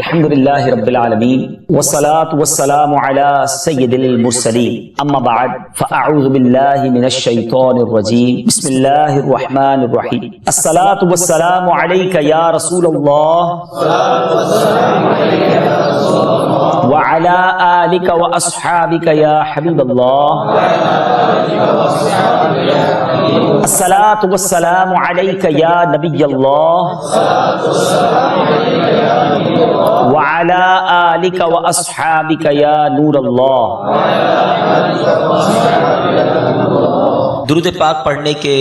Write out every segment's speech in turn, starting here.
الحمد لله رب العالمين والصلاة والسلام على سيد المرسلين أما بعد فأعوذ بالله من الشيطان الرجيم بسم الله الرحمن الرحيم الصلاة والسلام عليك يا رسول الله وعلى آلك وأصحابك يا حبيب الله الصلاة والسلام عليك يا نبي الله وعلى آلك وأصحابك يا نور الله. درود پاک پڑھنے کے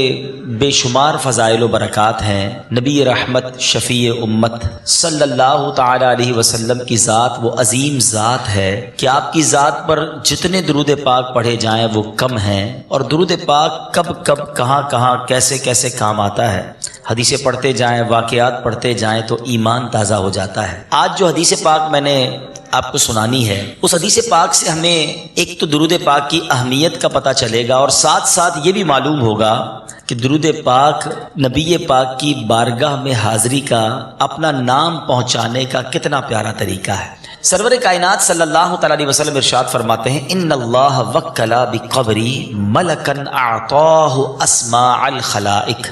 بے شمار فضائل و برکات ہیں. نبی رحمت شفیع امت صلی اللہ تعالی علیہ وسلم کی ذات وہ عظیم ذات ہے کہ آپ کی ذات پر جتنے درود پاک پڑھے جائیں وہ کم ہیں، اور درود پاک کب کب کہاں کہاں کیسے کیسے کام آتا ہے. حدیثیں پڑھتے جائیں، واقعات پڑھتے جائیں تو ایمان تازہ ہو جاتا ہے. آج جو حدیث پاک میں نے آپ کو سنانی ہے، اس حدیث پاک سے ہمیں ایک تو درود پاک کی اہمیت کا پتہ چلے گا، اور ساتھ ساتھ یہ بھی معلوم ہوگا کہ درود پاک نبی پاک کی بارگاہ میں حاضری کا، اپنا نام پہنچانے کا کتنا پیارا طریقہ ہے. سرور کائنات صلی اللہ تعالی علیہ وسلم ارشاد فرماتے ہیں ان اللہ وکل بقبری ملکا اعطاہ اسماء الخلائق.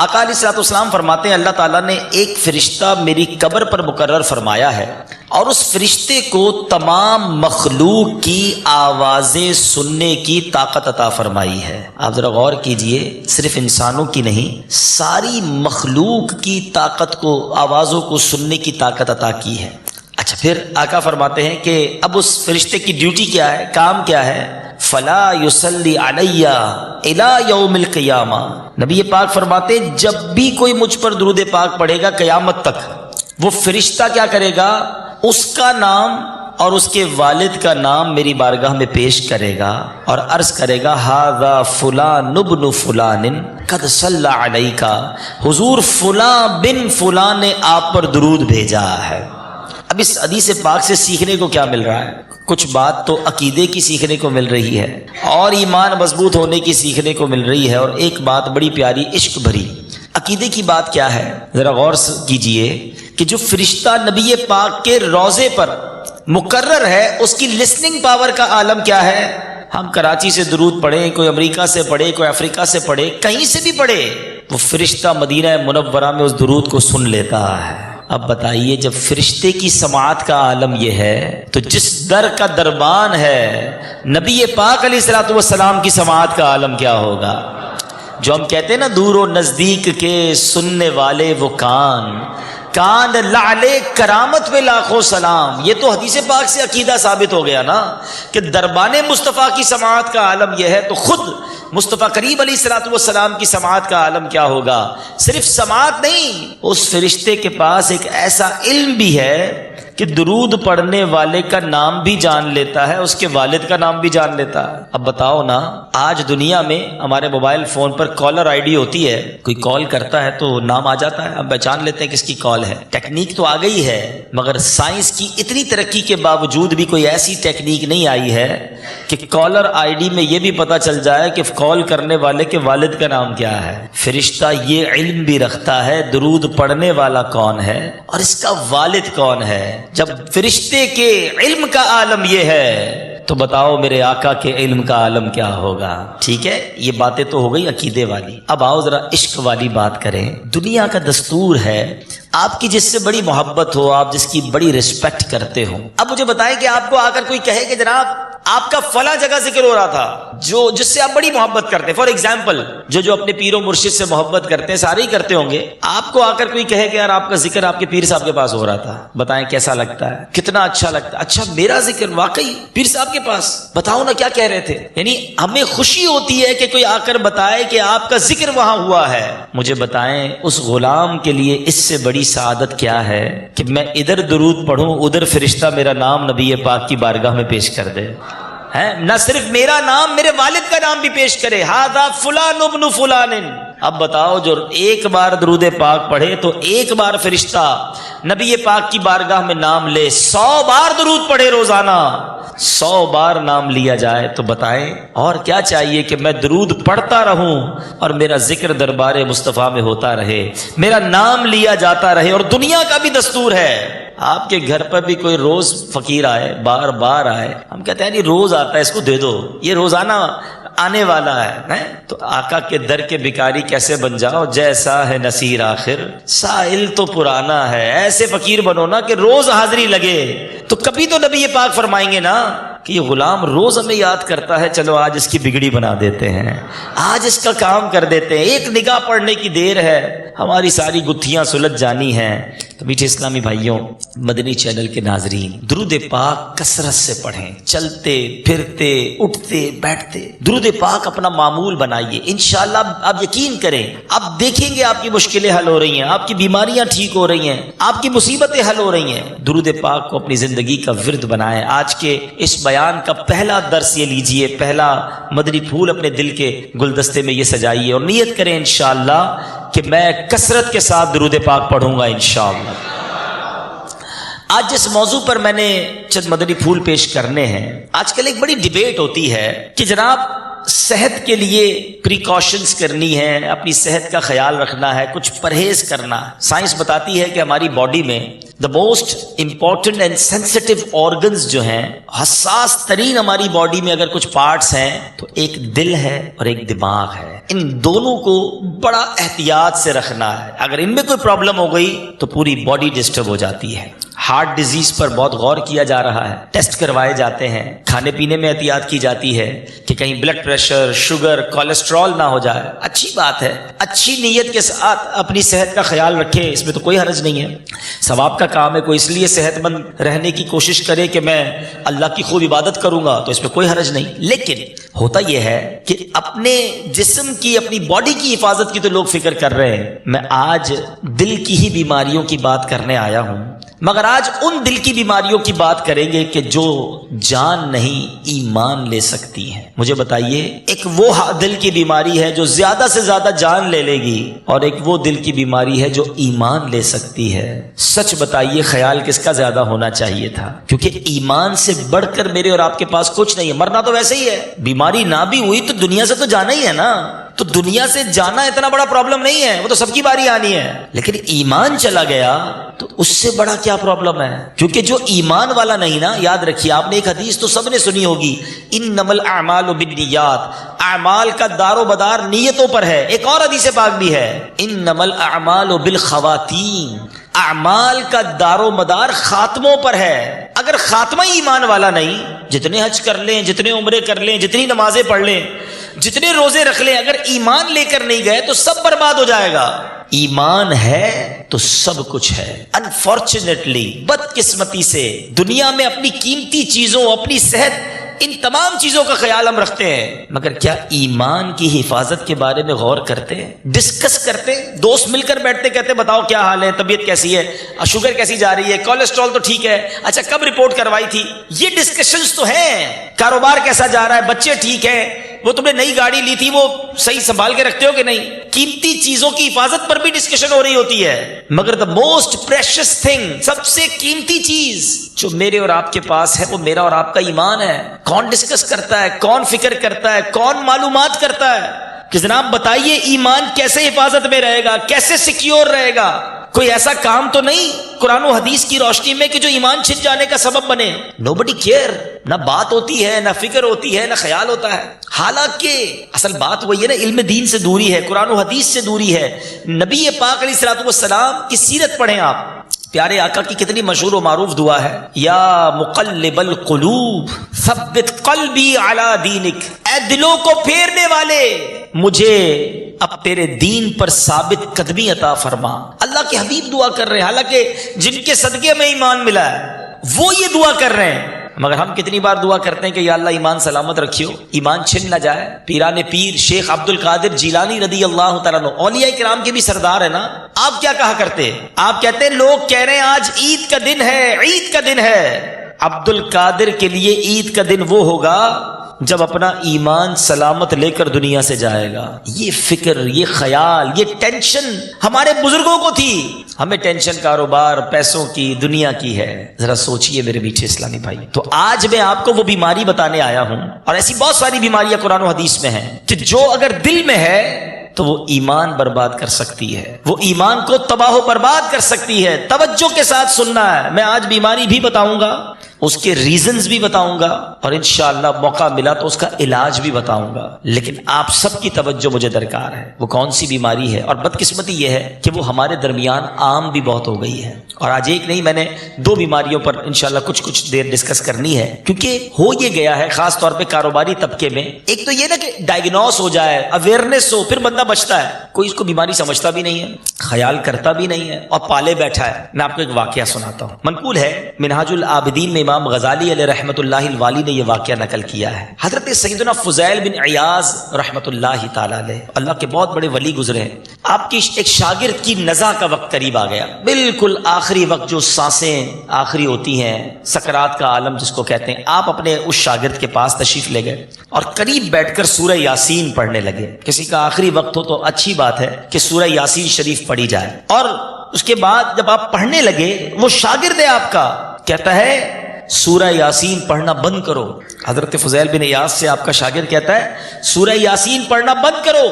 آقا علیہ الصلوۃ والسلام فرماتے ہیں اللہ تعالیٰ نے ایک فرشتہ میری قبر پر مقرر فرمایا ہے، اور اس فرشتے کو تمام مخلوق کی آوازیں سننے کی طاقت عطا فرمائی ہے. آپ ذرا غور کیجئے، صرف انسانوں کی نہیں، ساری مخلوق کی طاقت کو، آوازوں کو سننے کی طاقت عطا کی ہے. اچھا، پھر آقا فرماتے ہیں کہ اب اس فرشتے کی ڈیوٹی کیا ہے، کام کیا ہے؟ فلا یصلی علی الی یوم القیامہ. نبی پاک فرماتے ہیں جب بھی کوئی مجھ پر درود پاک پڑھے گا قیامت تک، وہ فرشتہ کیا کرے گا؟ اس کا نام اور اس کے والد کا نام میری بارگاہ میں پیش کرے گا اور عرض کرے گا ھذا فلان ابن فلان قد صلی علیک، حضور فلاں بن فلاں نے آپ پر درود بھیجا ہے. اب اس حدیث پاک سے سیکھنے کو کیا مل رہا ہے؟ کچھ بات تو عقیدے کی سیکھنے کو مل رہی ہے، اور ایمان مضبوط ہونے کی سیکھنے کو مل رہی ہے، اور ایک بات بڑی پیاری عشق بھری. عقیدے کی بات کیا ہے؟ ذرا غور کیجئے کہ جو فرشتہ نبی پاک کے روضے پر مقرر ہے، اس کی لسننگ پاور کا عالم کیا ہے؟ ہم کراچی سے درود پڑھیں، کوئی امریکہ سے پڑھے، کوئی افریقہ سے پڑھے، کہیں سے بھی پڑھے، وہ فرشتہ مدینہ منورہ میں اس درود کو سن لیتا ہے. اب بتائیے جب فرشتے کی سماعت کا عالم یہ ہے تو جس در کا دربان ہے نبی پاک علیہ الصلوۃ والسلام کی سماعت کا عالم کیا ہوگا؟ جو ہم کہتے ہیں نا دور و نزدیک کے سننے والے وہ کان لعلے کرامت پہ لاکھوں سلام. یہ تو حدیث پاک سے عقیدہ ثابت ہو گیا نا کہ دربان مصطفیٰ کی سماعت کا عالم یہ ہے، تو خود مصطفیٰ کریم علیہ الصلوۃ والسلام کی سماعت کا عالم کیا ہوگا؟ صرف سماعت نہیں، اس فرشتے کے پاس ایک ایسا علم بھی ہے کہ درود پڑھنے والے کا نام بھی جان لیتا ہے، اس کے والد کا نام بھی جان لیتا ہے. اب بتاؤ نا، آج دنیا میں ہمارے mobile phone per collar I D ہوتی ہے، کوئی کال کرتا ہے تو نام آ جاتا ہے، ہم پہچان لیتے ہیں کس کی کال ہے. ٹیکنیک تو آ گئی ہے، مگر سائنس کی اتنی ترقی کے باوجود بھی کوئی ایسی ٹیکنیک نہیں آئی ہے کہ کالر آئی ڈی میں یہ بھی پتا چل جائے کہ کال کرنے والے کے والد کا نام کیا ہے. فرشتہ یہ علم بھی رکھتا ہے درود پڑھنے والا کون ہے اور اس کا والد کون ہے. جب فرشتے کے علم کا عالم یہ ہے تو بتاؤ میرے آقا کے علم کا عالم کیا ہوگا؟ ٹھیک ہے، یہ باتیں تو ہو گئی عقیدے والی. اب آؤ ذرا عشق والی بات کریں. دنیا کا دستور ہے آپ کی جس سے بڑی محبت ہو، آپ جس کی بڑی رسپیکٹ کرتے ہو. اب مجھے بتائیں کہ آپ کو آ کر کوئی کہے کہ جناب آپ کا فلاں جگہ ذکر ہو رہا تھا، جس سے آپ بڑی محبت کرتے ہیں. فار ایگزامپل جو اپنے پیر و مرشد سے محبت کرتے ہیں، سارے ہی کرتے ہوں گے. آپ کو آ کر کوئی کہے کہ یار آپ کا ذکر آپ کے پیر صاحب کے پاس ہو رہا تھا، بتائیں کیسا لگتا ہے؟ کتنا اچھا لگتا ہے. اچھا میرا ذکر واقعی پیر صاحب کے پاس؟ بتاؤ نا کیا کہہ رہے تھے. یعنی ہمیں خوشی ہوتی ہے کہ کوئی آ کر بتائے کہ آپ کا ذکر وہاں ہوا ہے. مجھے بتائیں اس غلام کے لیے اس سے بڑی سعادت کیا ہے کہ میں ادھر درود پڑھوں، ادھر فرشتہ میرا نام نبی پاک کی بارگاہ میں پیش کر دے. نہ صرف میرا نام، میرے والد کا نام بھی پیش کرے، ھذا فلان ابن فلان. اب بتاؤ جو ایک بار درود پاک پڑھے تو ایک بار فرشتہ نبی پاک کی بارگاہ میں نام لے، 100 بار درود پڑھے روزانہ، 100 بار نام لیا جائے تو بتائیں اور کیا چاہیے کہ میں درود پڑھتا رہوں اور میرا ذکر دربار مصطفیٰ میں ہوتا رہے، میرا نام لیا جاتا رہے. اور دنیا کا بھی دستور ہے آپ کے گھر پر بھی کوئی روز فقیر آئے، بار بار آئے، ہم کہتے ہیں نہیں روز آتا ہے اس کو دے دو، یہ روزانہ آنے والا ہے۔ تو آقا کے در کے بھکاری کیسے بن جاؤ، جیسا ہے نصیر آخر سائل تو پرانا ہے، ایسے فقیر بنو نا کہ روز حاضری لگے۔ تو کبھی تو نبی پاک فرمائیں گے نا کہ یہ غلام روز ہمیں یاد کرتا ہے، چلو آج اس کی بگڑی بنا دیتے ہیں، آج اس کا کام کر دیتے ہیں، ایک نگاہ پڑھنے کی دیر ہے، ہماری ساری گتھیاں سلجھ جانی ہیں۔ تو میٹھے اسلامی بھائیوں، مدنی چینل کے ناظرین، درود پاک کثرت سے پڑھیں، چلتے پھرتے اٹھتے بیٹھتے درود پاک اپنا معمول بنائیے۔ انشاءاللہ آپ یقین کریں، آپ دیکھیں گے آپ کی مشکلیں حل ہو رہی ہیں، آپ کی بیماریاں ٹھیک ہو رہی ہیں، آپ کی مصیبتیں حل ہو رہی ہیں۔ درود پاک کو اپنی زندگی کا ورد بنائیں۔ آج کے اس بیان کا پہلا درس یہ لیجئے، پہلا مدنی پھول اپنے دل کے گلدستے میں یہ سجائیے اور نیت کریں انشاءاللہ کہ میں کثرت کے ساتھ درود پاک پڑھوں گا انشاءاللہ۔ آج جس موضوع پر میں نے چند مدنی پھول پیش کرنے ہیں، آج کل ایک بڑی ڈیبیٹ ہوتی ہے کہ جناب صحت کے لیے پریکاشنز کرنی ہے، اپنی صحت کا خیال رکھنا ہے، کچھ پرہیز کرنا ہے۔ سائنس بتاتی ہے کہ ہماری باڈی میں the most important and sensitive organs جو ہیں، حساس ترین ہماری باڈی میں اگر کچھ پارٹس ہیں تو ایک دل ہے اور ایک دماغ ہے۔ ان دونوں کو بڑا احتیاط سے رکھنا ہے، اگر ان میں کوئی پرابلم ہو گئی تو پوری باڈی ڈسٹرب ہو جاتی ہے۔ ہارٹ ڈیزیز پر بہت غور کیا جا رہا ہے، ٹیسٹ کروائے جاتے ہیں، کھانے پینے میں احتیاط کی جاتی ہے کہ کہیں بلڈ پریشر، شوگر، کولیسٹرول نہ ہو جائے۔ اچھی بات ہے، اچھی نیت کے ساتھ اپنی صحت کا خیال رکھیں، اس میں تو کوئی حرج نہیں ہے، ثواب کا کام ہے۔ کوئی اس لیے صحت مند رہنے کی کوشش کرے کہ میں اللہ کی خوب عبادت کروں گا تو اس میں کوئی حرج نہیں، لیکن ہوتا یہ ہے کہ اپنے جسم کی، اپنی باڈی کی حفاظت کی تو لوگ فکر کر رہے ہیں۔ میں آج دل کی ہی بیماریوں کی بات کرنے آیا ہوں، مگر آج ان دل کی بیماریوں کی بات کریں گے کہ جو جان نہیں ایمان لے سکتی ہیں۔ مجھے بتائیے، ایک وہ دل کی بیماری ہے جو زیادہ سے زیادہ جان لے لے گی، اور ایک وہ دل کی بیماری ہے جو ایمان لے سکتی ہے۔ سچ بتائیے، خیال کس کا زیادہ ہونا چاہیے تھا؟ کیونکہ ایمان سے بڑھ کر میرے اور آپ کے پاس کچھ نہیں ہے۔ مرنا تو ویسے ہی ہے، بیماری نہ بھی ہوئی تو دنیا سے تو جانا ہی ہے نا، تو دنیا سے جانا اتنا بڑا پرابلم نہیں ہے، وہ تو سب کی باری آنی ہے۔ لیکن ایمان چلا گیا تو اس سے بڑا کیا پرابلم ہے؟ کیونکہ جو ایمان والا نہیں نا، یاد رکھیے، آپ نے ایک حدیث تو سب نے سنی ہوگی، انما الاعمال بالنیات، اعمال کا دار و مدار نیتوں پر ہے۔ ایک اور حدیث پاک بھی ہے، انما الاعمال بالخواتیم، اعمال کا دار و مدار خاتموں پر ہے۔ اگر خاتمہ ایمان والا نہیں، جتنے حج کر لیں، جتنے عمرے کر لیں، جتنی نمازیں پڑھ لیں، جتنے روزے رکھ لیں، اگر ایمان لے کر نہیں گئے تو سب برباد ہو جائے گا۔ ایمان ہے تو سب کچھ ہے۔ انفارچونیٹلی، بدقسمتی سے دنیا میں اپنی قیمتی چیزوں، اپنی صحت، ان تمام چیزوں کا خیال ہم رکھتے ہیں، مگر کیا ایمان کی حفاظت کے بارے میں غور کرتے ہیں، ڈسکس کرتے ہیں؟ دوست مل کر بیٹھتے، کہتے بتاؤ کیا حال ہے، طبیعت کیسی ہے، شوگر کیسی جا رہی ہے، کولیسٹرول تو ٹھیک ہے، اچھا کب رپورٹ کروائی تھی؟ یہ ڈسکشنز تو ہیں۔ کاروبار کیسا جا رہا ہے، بچے ٹھیک ہیں، وہ تم نے نئی گاڑی لی تھی وہ صحیح سنبھال کے رکھتے ہو کہ نہیں؟ قیمتی چیزوں کی حفاظت پر بھی ڈسکشن ہو رہی ہوتی ہے، مگر دا موسٹ پریشس تھنگ، سب سے قیمتی چیز جو میرے اور آپ کے پاس ہے، وہ میرا اور آپ کا ایمان ہے۔ کون ڈسکس کرتا ہے، کون فکر کرتا ہے، کون معلومات کرتا ہے کہ جناب بتائیے ایمان کیسے حفاظت میں رہے گا، کیسے سیکیور رہے گا؟ کوئی ایسا کام تو نہیں قرآن و حدیث کی روشنی میں کہ جو ایمان چھن جانے کا سبب بنے؟ نوبڈی کیئر، نہ بات ہوتی ہے، نہ فکر ہوتی ہے، نہ خیال ہوتا ہے۔ حالانکہ اصل بات وہی ہے نا، علم دین سے دوری ہے، قرآن و حدیث سے دوری ہے۔ نبی پاک علیہ الصلوۃ والسلام کی سیرت پڑھیں آپ، پیارے آقا کی کتنی مشہور و معروف دعا ہے، یا مقلب القلوب ثبت قلبی علی دینک، اے دلوں کو پھیرنے والے مجھے اب تیرے دین پر ثابت قدمی عطا فرما۔ اللہ کے حبیب دعا کر رہے ہیں، حالانکہ جن کے صدقے میں ایمان ملا ہے وہ یہ دعا کر رہے ہیں، مگر ہم کتنی بار دعا کرتے ہیں کہ یا اللہ ایمان سلامت رکھیو، ایمان چھن نہ جائے۔ پیران پیر شیخ عبد القادر جیلانی رضی اللہ تعالیٰ عنہ، اولیاء کرام کے بھی سردار ہے نا، آپ کیا کہا کرتے؟ آپ کہتے ہیں لوگ کہہ رہے ہیں آج عید کا دن ہے، عید کا دن ہے۔ عبد القادر کے لیے عید کا دن وہ ہوگا جب اپنا ایمان سلامت لے کر دنیا سے جائے گا۔ یہ فکر، یہ خیال، یہ ٹینشن ہمارے بزرگوں کو تھی، ہمیں ٹینشن کاروبار، پیسوں کی، دنیا کی ہے۔ ذرا سوچئے میرے میٹھے اسلامی بھائی۔ تو آج میں آپ کو وہ بیماری بتانے آیا ہوں، اور ایسی بہت ساری بیماریاں قرآن و حدیث میں ہیں کہ جو اگر دل میں ہے تو وہ ایمان برباد کر سکتی ہے، وہ ایمان کو تباہ و برباد کر سکتی ہے۔ توجہ کے ساتھ سننا ہے، میں آج بیماری بھی بتاؤں گا، اس کے ریزنز بھی بتاؤں گا، اور انشاءاللہ موقع ملا تو اس کا علاج بھی بتاؤں گا، لیکن آپ سب کی توجہ مجھے درکار ہے۔ وہ کون سی بیماری ہے؟ اور بدقسمتی یہ ہے کہ وہ ہمارے درمیان عام بھی بہت ہو گئی ہے، اور آج ایک نہیں، میں نے 2 بیماریوں پر انشاءاللہ کچھ دیر ڈسکس کرنی ہے، کیونکہ ہو یہ گیا ہے خاص طور پہ کاروباری طبقے میں۔ ایک تو یہ نا کہ ڈائگنوس ہو جائے، اویئرنیس ہو، پھر بندہ بچتا ہے، کوئی اس کو بیماری سمجھتا بھی نہیں ہے، خیال کرتا بھی نہیں ہے، اور پالے بیٹھا ہے۔ میں آپ کو ایک واقعہ سناتا ہوں، منقول ہے منہاج العابدین میں امام غزالی علیہ رحمۃ اللہ الوالی نے یہ واقعہ نقل کیا ہے۔ حضرت سیدنا فضیل بن عیاض رحمۃ اللہ تعالی علیہ، اللہ کے بہت بڑے ولی گزرے ہیں، آپ کی ایک شاگرد کی نزع کا وقت قریب آ گیا، بالکل آخری وقت، جو سانسیں آخری ہوتی ہیں، سکرات کا عالم جس کو کہتے ہیں۔ آپ اپنے اس شاگرد کے پاس تشریف لے گئے اور قریب بیٹھ کر سورہ یاسین پڑھنے لگے۔ کسی کا آخری وقت ہو تو اچھی بات ہے کہ سورہ یاسین شریف پڑھی جائے، اور اس کے بعد جب آپ پڑھنے لگے، وہ شاگرد ہے آپ کا، کہتا ہے سورہ یاسین پڑھنا بند کرو۔ حضرت فضیل بن عیاض سے آپ کا شاگرد کہتا ہے سورہ یاسین پڑھنا بند کرو۔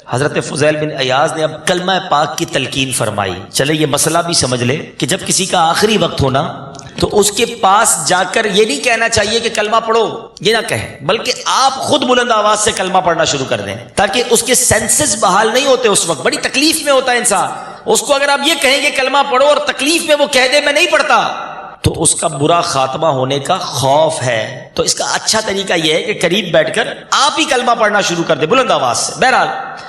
حضرت فضیل بن عیاض نے اب کلمہ پاک کی تلقین فرمائی۔ چلے یہ مسئلہ بھی سمجھ لے کہ جب کسی کا آخری وقت ہونا تو اس کے پاس جا کر یہ نہیں کہنا چاہیے کہ کلمہ پڑھو، یہ نہ کہیں، بلکہ آپ خود بلند آواز سے کلمہ پڑھنا شروع کر دیں، تاکہ اس کے سینسز بحال نہیں ہوتے، اس وقت بڑی تکلیف میں ہوتا ہے انسان۔ اس کو اگر آپ یہ کہیں کہ کلمہ پڑھو اور تکلیف میں وہ کہہ دے میں نہیں پڑھتا، تو اس کا برا خاتمہ ہونے کا خوف ہے۔ تو اس کا اچھا طریقہ یہ ہے کہ قریب بیٹھ کر آپ ہی کلمہ پڑھنا شروع کر دے بلند آواز سے۔ بہرحال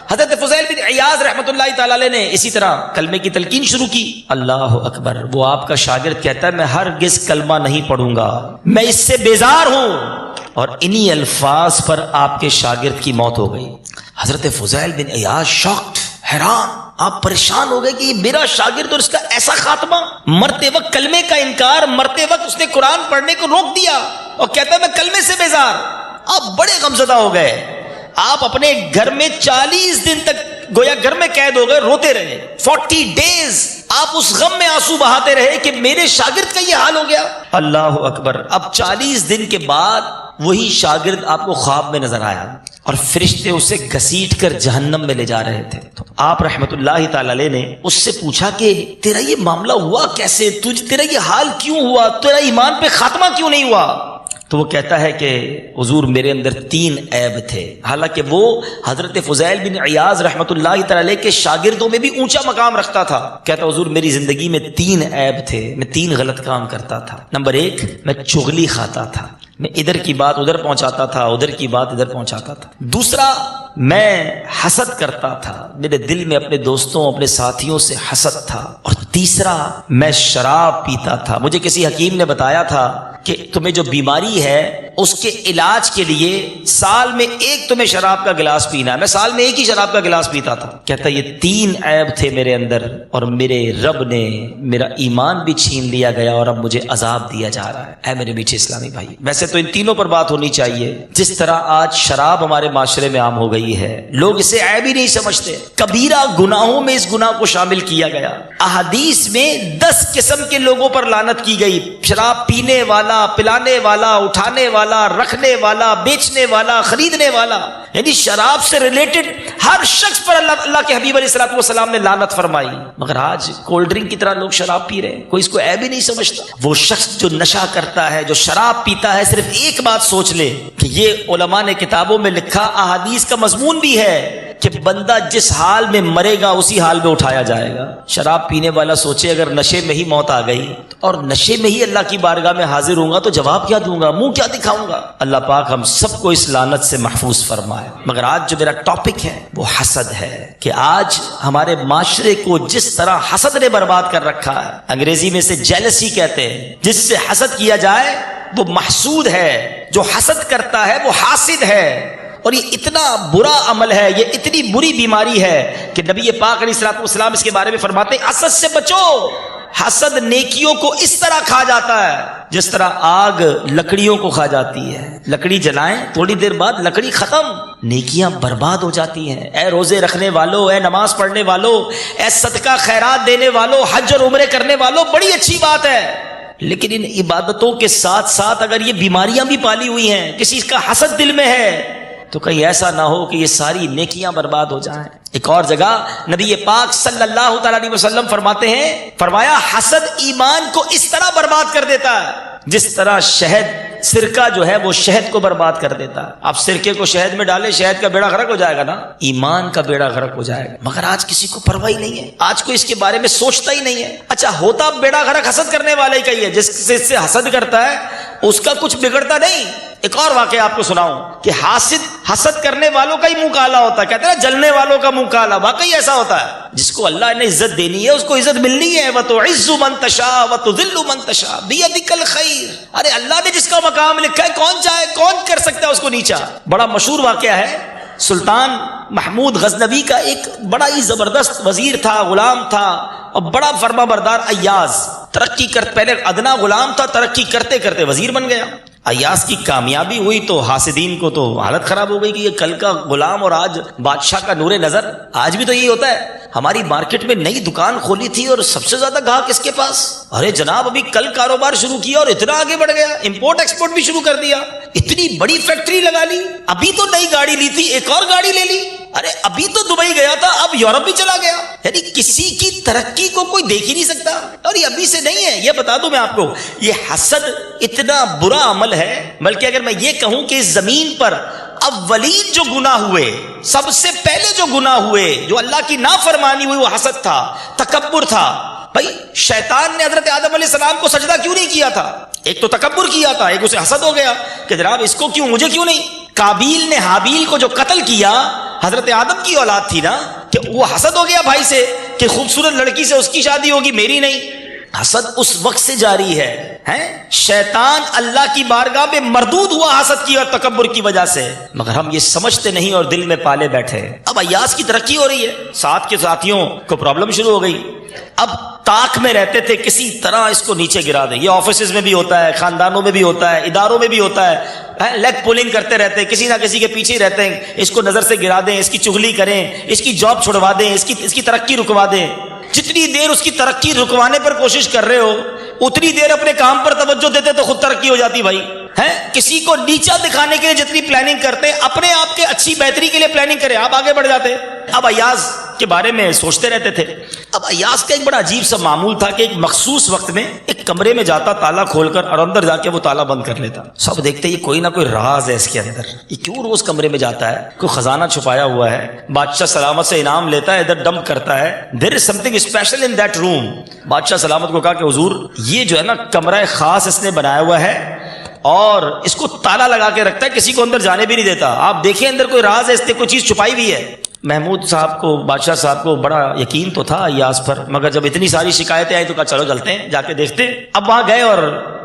حضرت فضیل بن عیاض رحمۃ اللہ تعالی علیہ نے اسی طرح کلمے کی تلقین شروع کی۔ اللہ اکبر، وہ آپ کا شاگرد کہتا ہے میں ہرگز کلمہ نہیں پڑھوں گا، میں اس سے بیزار ہوں، اور انہی الفاظ پر آپ کے شاگرد کی موت ہو گئی۔ حضرت فضیل بن عیاض شاکڈ، حیران، آپ پریشان ہو گئے کہ یہ میرا شاگرد اور اس کا ایسا خاتمہ، مرتے وقت کلمے کا انکار، مرتے وقت اس نے قرآن پڑھنے کو روک دیا اور کہتا ہے میں کلمے سے بیزار۔ آپ بڑے غمزدہ ہو گئے، آپ اپنے گھر میں 40 دن تک گویا گھر میں قید ہو گئے، روتے رہے 40 days، آپ اس غم میں آنسو بہاتے رہے کہ میرے شاگرد کا یہ حال ہو گیا۔ اللہ اکبر، اب 40 دن کے بعد وہی شاگرد آپ کو خواب میں نظر آیا، اور فرشتے اسے گھسیٹ کر جہنم میں لے جا رہے تھے۔ تو آپ رحمت اللہ تعالی علیہ نے اس سے پوچھا کہ تیرا یہ معاملہ ہوا کیسے، تیرا یہ حال کیوں ہوا، تیرا ایمان پہ خاتمہ کیوں نہیں ہوا؟ تو وہ کہتا ہے کہ حضور میرے اندر 3 عیب تھے، حالانکہ وہ حضرت فضیل بن عیاض رحمت اللہ تعالی علیہ کے شاگردوں میں بھی اونچا مقام رکھتا تھا۔ کہتا حضور میری زندگی میں 3 عیب تھے، میں 3 غلط کام کرتا تھا۔ نمبر 1، میں چغلی کھاتا تھا، میں ادھر کی بات ادھر پہنچاتا تھا، ادھر کی بات ادھر پہنچاتا تھا۔ دوسرا، میں حسد کرتا تھا، میرے دل میں اپنے دوستوں اپنے ساتھیوں سے حسد تھا۔ اور تیسرا، میں شراب پیتا تھا۔ مجھے کسی حکیم نے بتایا تھا کہ تمہیں جو بیماری ہے اس کے علاج کے لیے سال میں 1 تمہیں شراب کا گلاس پینا ہے۔ میں سال میں 1 ہی شراب کا گلاس پیتا تھا۔ کہتا یہ 3 عیب تھے میرے اندر، اور میرے رب نے میرا ایمان بھی چھین لیا گیا، اور اب مجھے عذاب دیا جا رہا ہے۔ اے میرے میٹھے اسلامی بھائی، ویسے تو ان تینوں پر بات ہونی چاہیے۔ جس طرح آج شراب ہمارے معاشرے میں عام ہو گئی ہے، لوگ اسے عیب ہی نہیں سمجھتے، کبیرہ گناہوں میں اس گناہ کو شامل کیا گیا۔ احادیث میں 10 قسم کے لوگوں پر لعنت کی گئی، شراب پینے والا، پلانے والا، اٹھانے والا، رکھنے والا، بیچنے والا، خریدنے والا، یعنی شراب سے ریلیٹڈ ہر شخص پر اللہ کے حبیب علیہ الصلوۃ والسلام نے لعنت فرمائی۔ مگر آج کولڈ ڈرنک کی طرح لوگ شراب پی رہے ہیں، کوئی اس کو عیب ہی نہیں سمجھتا۔ وہ شخص جو نشہ کرتا ہے، جو شراب پیتا ہے، صرف ایک بات سوچ لے کہ یہ علماء نے کتابوں میں لکھا، احادیث کا مضمون بھی ہے کہ بندہ جس حال میں مرے گا اسی حال میں اٹھایا جائے گا۔ شراب پینے والا سوچے اگر نشے میں ہی موت آ گئی اور نشے میں ہی اللہ کی بارگاہ میں حاضر ہوں گا تو جواب کیا دوں گا، منہ کیا دکھاؤں گا؟ اللہ پاک ہم سب کو اس لعنت سے محفوظ فرمائے۔ مگر آج جو میرا ٹاپک ہے وہ حسد ہے، کہ آج ہمارے معاشرے کو جس طرح حسد نے برباد کر رکھا ہے، انگریزی میں سے جیلسی کہتے ہیں، جس سے حسد کیا جائے وہ محسود ہے، جو حسد کرتا ہے وہ حاسد ہے۔ اور یہ اتنا برا عمل ہے، یہ اتنی بری بیماری ہے کہ نبی پاک علیہ الصلوۃ والسلام اس کے بارے میں فرماتے ہیں حسد سے بچو۔ حسد نیکیوں کو اس طرح کھا جاتا ہے جس طرح آگ لکڑیوں کو کھا جاتی ہے۔ لکڑی جلائیں، تھوڑی دیر بعد لکڑی ختم، نیکیاں برباد ہو جاتی ہیں۔ اے روزے رکھنے والو، اے نماز پڑھنے والو، اے صدقہ خیرات دینے والو، حج اور عمرے کرنے والو، بڑی اچھی بات ہے، لیکن ان عبادتوں کے ساتھ ساتھ اگر یہ بیماریاں بھی پالی ہوئی ہیں، کسی کا حسد دل میں ہے، تو کہیں ایسا نہ ہو کہ یہ ساری نیکیاں برباد ہو جائیں۔ ایک اور جگہ نبی پاک صلی اللہ تعالی علیہ وسلم فرماتے ہیں، فرمایا حسد ایمان کو اس طرح برباد کر دیتا ہے جس طرح شہد، سرکہ جو ہے وہ شہد کو برباد کر دیتا ہے۔ آپ سرکے کو شہد میں ڈالیں، شہد کا بیڑا غرق ہو جائے گا نا، ایمان کا بیڑا غرق ہو جائے گا۔ مگر آج کسی کو پرواہ ہی نہیں ہے، آج کوئی اس کے بارے میں سوچتا ہی نہیں ہے۔ اچھا ہوتا بیڑا غرق حسد کرنے والے کا ہی ہے، جس سے حسد کرتا ہے اس کا کچھ بگڑتا نہیں۔ ایک اور واقعہ آپ کو سناؤں کہ حسد کرنے والوں کا ہی منہ کالا ہوتا ہے، کہتے ہیں جلنے والوں کا منہ کالا، واقعی ایسا ہوتا ہے۔ جس کو اللہ نے عزت دینی ہے اس کو عزت ملنی ہے۔ وَتُعِزُّ مَن تَشَاءُ وَتُذِلُّ مَن تَشَاءُ بِيَدِكَ الْخَيْرُ۔ ارے اللہ نے جس کا مقام لکھا ہے کون چاہے کون کر سکتا ہے اس کو نیچا۔ بڑا مشہور واقعہ ہے، سلطان محمود غزنوی کا ایک بڑا ہی زبردست وزیر تھا، غلام تھا اور بڑا فرما بردار ایاز۔ ترقی پہلے ادنا غلام تھا، ترقی کرتے کرتے وزیر بن گیا۔ ایاز کی کامیابی ہوئی تو حاسدین کو تو حالت خراب ہو گئی کہ یہ کل کا غلام اور آج بادشاہ کا نور نظر۔ آج بھی تو یہی ہوتا ہے، ہماری مارکیٹ میں نئی دکان کھولی تھی اور سب سے زیادہ گاہک کس کے پاس؟ ارے جناب ابھی کل کاروبار شروع کیا اور اتنا آگے بڑھ گیا، امپورٹ ایکسپورٹ بھی شروع کر دیا، اتنی بڑی فیکٹری لگا لی، ابھی تو نئی گاڑی لی تھی ایک اور گاڑی لے لی، ارے ابھی تو دبئی گیا تھا اب یورپ بھی چلا گیا۔ یعنی کسی کی ترقی کو کوئی دیکھ ہی نہیں سکتا، اور یہ ابھی سے نہیں ہے۔ یہ بتا دوں میں آپ کو، یہ حسد اتنا برا عمل ہے، بلکہ اگر میں یہ کہوں کہ اس زمین پر اولین جو گناہ ہوئے، سب سے پہلے جو گناہ ہوئے، جو اللہ کی نافرمانی ہوئی، وہ حسد تھا، تکبر تھا۔ بھائی شیطان نے حضرت آدم علیہ السلام کو سجدہ کیوں نہیں کیا تھا؟ ایک تو تکبر کیا تھا، ایک اسے حسد ہو گیا کہ جناب اس کو کیوں، مجھے کیوں نہیں۔ قابیل نے حابیل کو جو قتل کیا، حضرت آدم کی اولاد تھی نا، کہ وہ حسد ہو گیا بھائی سے کہ خوبصورت لڑکی سے اس کی شادی ہوگی میری نہیں۔ حسد اس وقت سے جاری ہے، شیطان اللہ کی بارگاہ میں مردود ہوا حسد کی اور تکبر کی وجہ سے، مگر ہم یہ سمجھتے نہیں اور دل میں پالے بیٹھے۔ اب ایاز کی ترقی ہو رہی ہے، ساتھ کے ساتھیوں کو پرابلم شروع ہو گئی، اب طاق میں رہتے تھے کسی طرح اس کو نیچے گرا دیں۔ یہ آفیسز میں بھی ہوتا ہے، خاندانوں میں بھی ہوتا ہے، اداروں میں بھی ہوتا ہے، لیگ پولنگ کرتے رہتے ہیں، کسی نہ کسی کے پیچھے ہی رہتے ہیں، اس کو نظر سے گرا دیں، اس کی چغلی کریں، اس کی جاب چھڑوا دیں، اس کی ترقی رکوا دیں۔ جتنی دیر اس کی ترقی رکوانے پر کوشش کر رہے ہو اتنی دیر اپنے کام پر توجہ دیتے تو خود ترقی ہو جاتی بھائی۔ کسی کو نیچا دکھانے کے لیے جتنی پلاننگ کرتے ہیں، اپنے آپ کے اچھی بہتری کے لیے پلاننگ کریں، آپ آگے بڑھ جاتے۔ اب ایاز کے بارے میں سوچتے رہتے تھے۔ اب ایاز کا ایک بڑا عجیب سا معمول تھا کہ ایک مخصوص وقت میں ایک کمرے میں جاتا، تالا کھول کر اور اندر جا کے وہ تالا بند کر لیتا۔ سب دیکھتے یہ کوئی نہ کوئی راز ہے اس کے اندر، یہ کیوں روز کمرے میں جاتا ہے، کوئی خزانہ چھپایا ہوا ہے۔ بادشاہ سلامت سے انعام لیتا ہے، ادھر ڈمپ کرتا ہے۔ There is something special in that room. بادشاہ سلامت کو کہا کہ حضور یہ جو ہے نا کمرہ خاص اس نے بنایا ہوا ہے اور اس کو تالا لگا کے رکھتا ہے، کسی کو اندر جانے بھی نہیں دیتا، آپ دیکھیں اندر کوئی راز ہے، اس نے کوئی چیز چھپائی بھی ہے۔ محمود صاحب کو، بادشاہ صاحب کو بڑا یقین تو تھا ایاز پر، مگر جب اتنی ساری شکایتیں آئی تو کہا چلو چلتے ہیں، جا کے دیکھتے ہیں۔ اب وہاں گئے اور